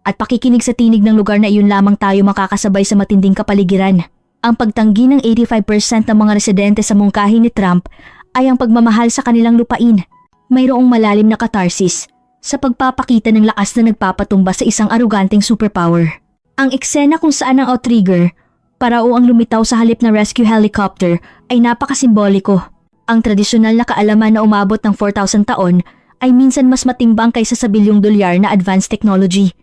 at pakikinig sa tinig ng lugar na iyon lamang tayo makakasabay sa matinding kapaligiran. Ang pagtanggi ng 85% ng mga residente sa mungkahi ni Trump ay ang pagmamahal sa kanilang lupain. Mayroong malalim na catharsis sa pagpapakita ng lakas na nagpapatumba sa isang aruganteng superpower. Ang eksena kung saan ang outrigger, parao ang lumitaw sa halip na rescue helicopter ay napakasimboliko. Ang tradisyonal na kaalaman na umabot ng 4,000 taon ay minsan mas matimbang kaysa sa bilyong dolyar na advanced technology.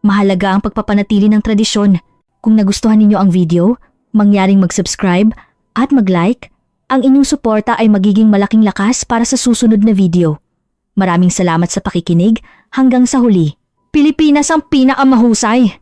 Mahalaga ang pagpapanatili ng tradisyon. Kung nagustuhan ninyo ang video, mangyaring mag-subscribe at mag-like. Ang inyong suporta ay magiging malaking lakas para sa susunod na video. Maraming salamat sa pakikinig. Hanggang sa huli. Pilipinas ang pinakamahusay!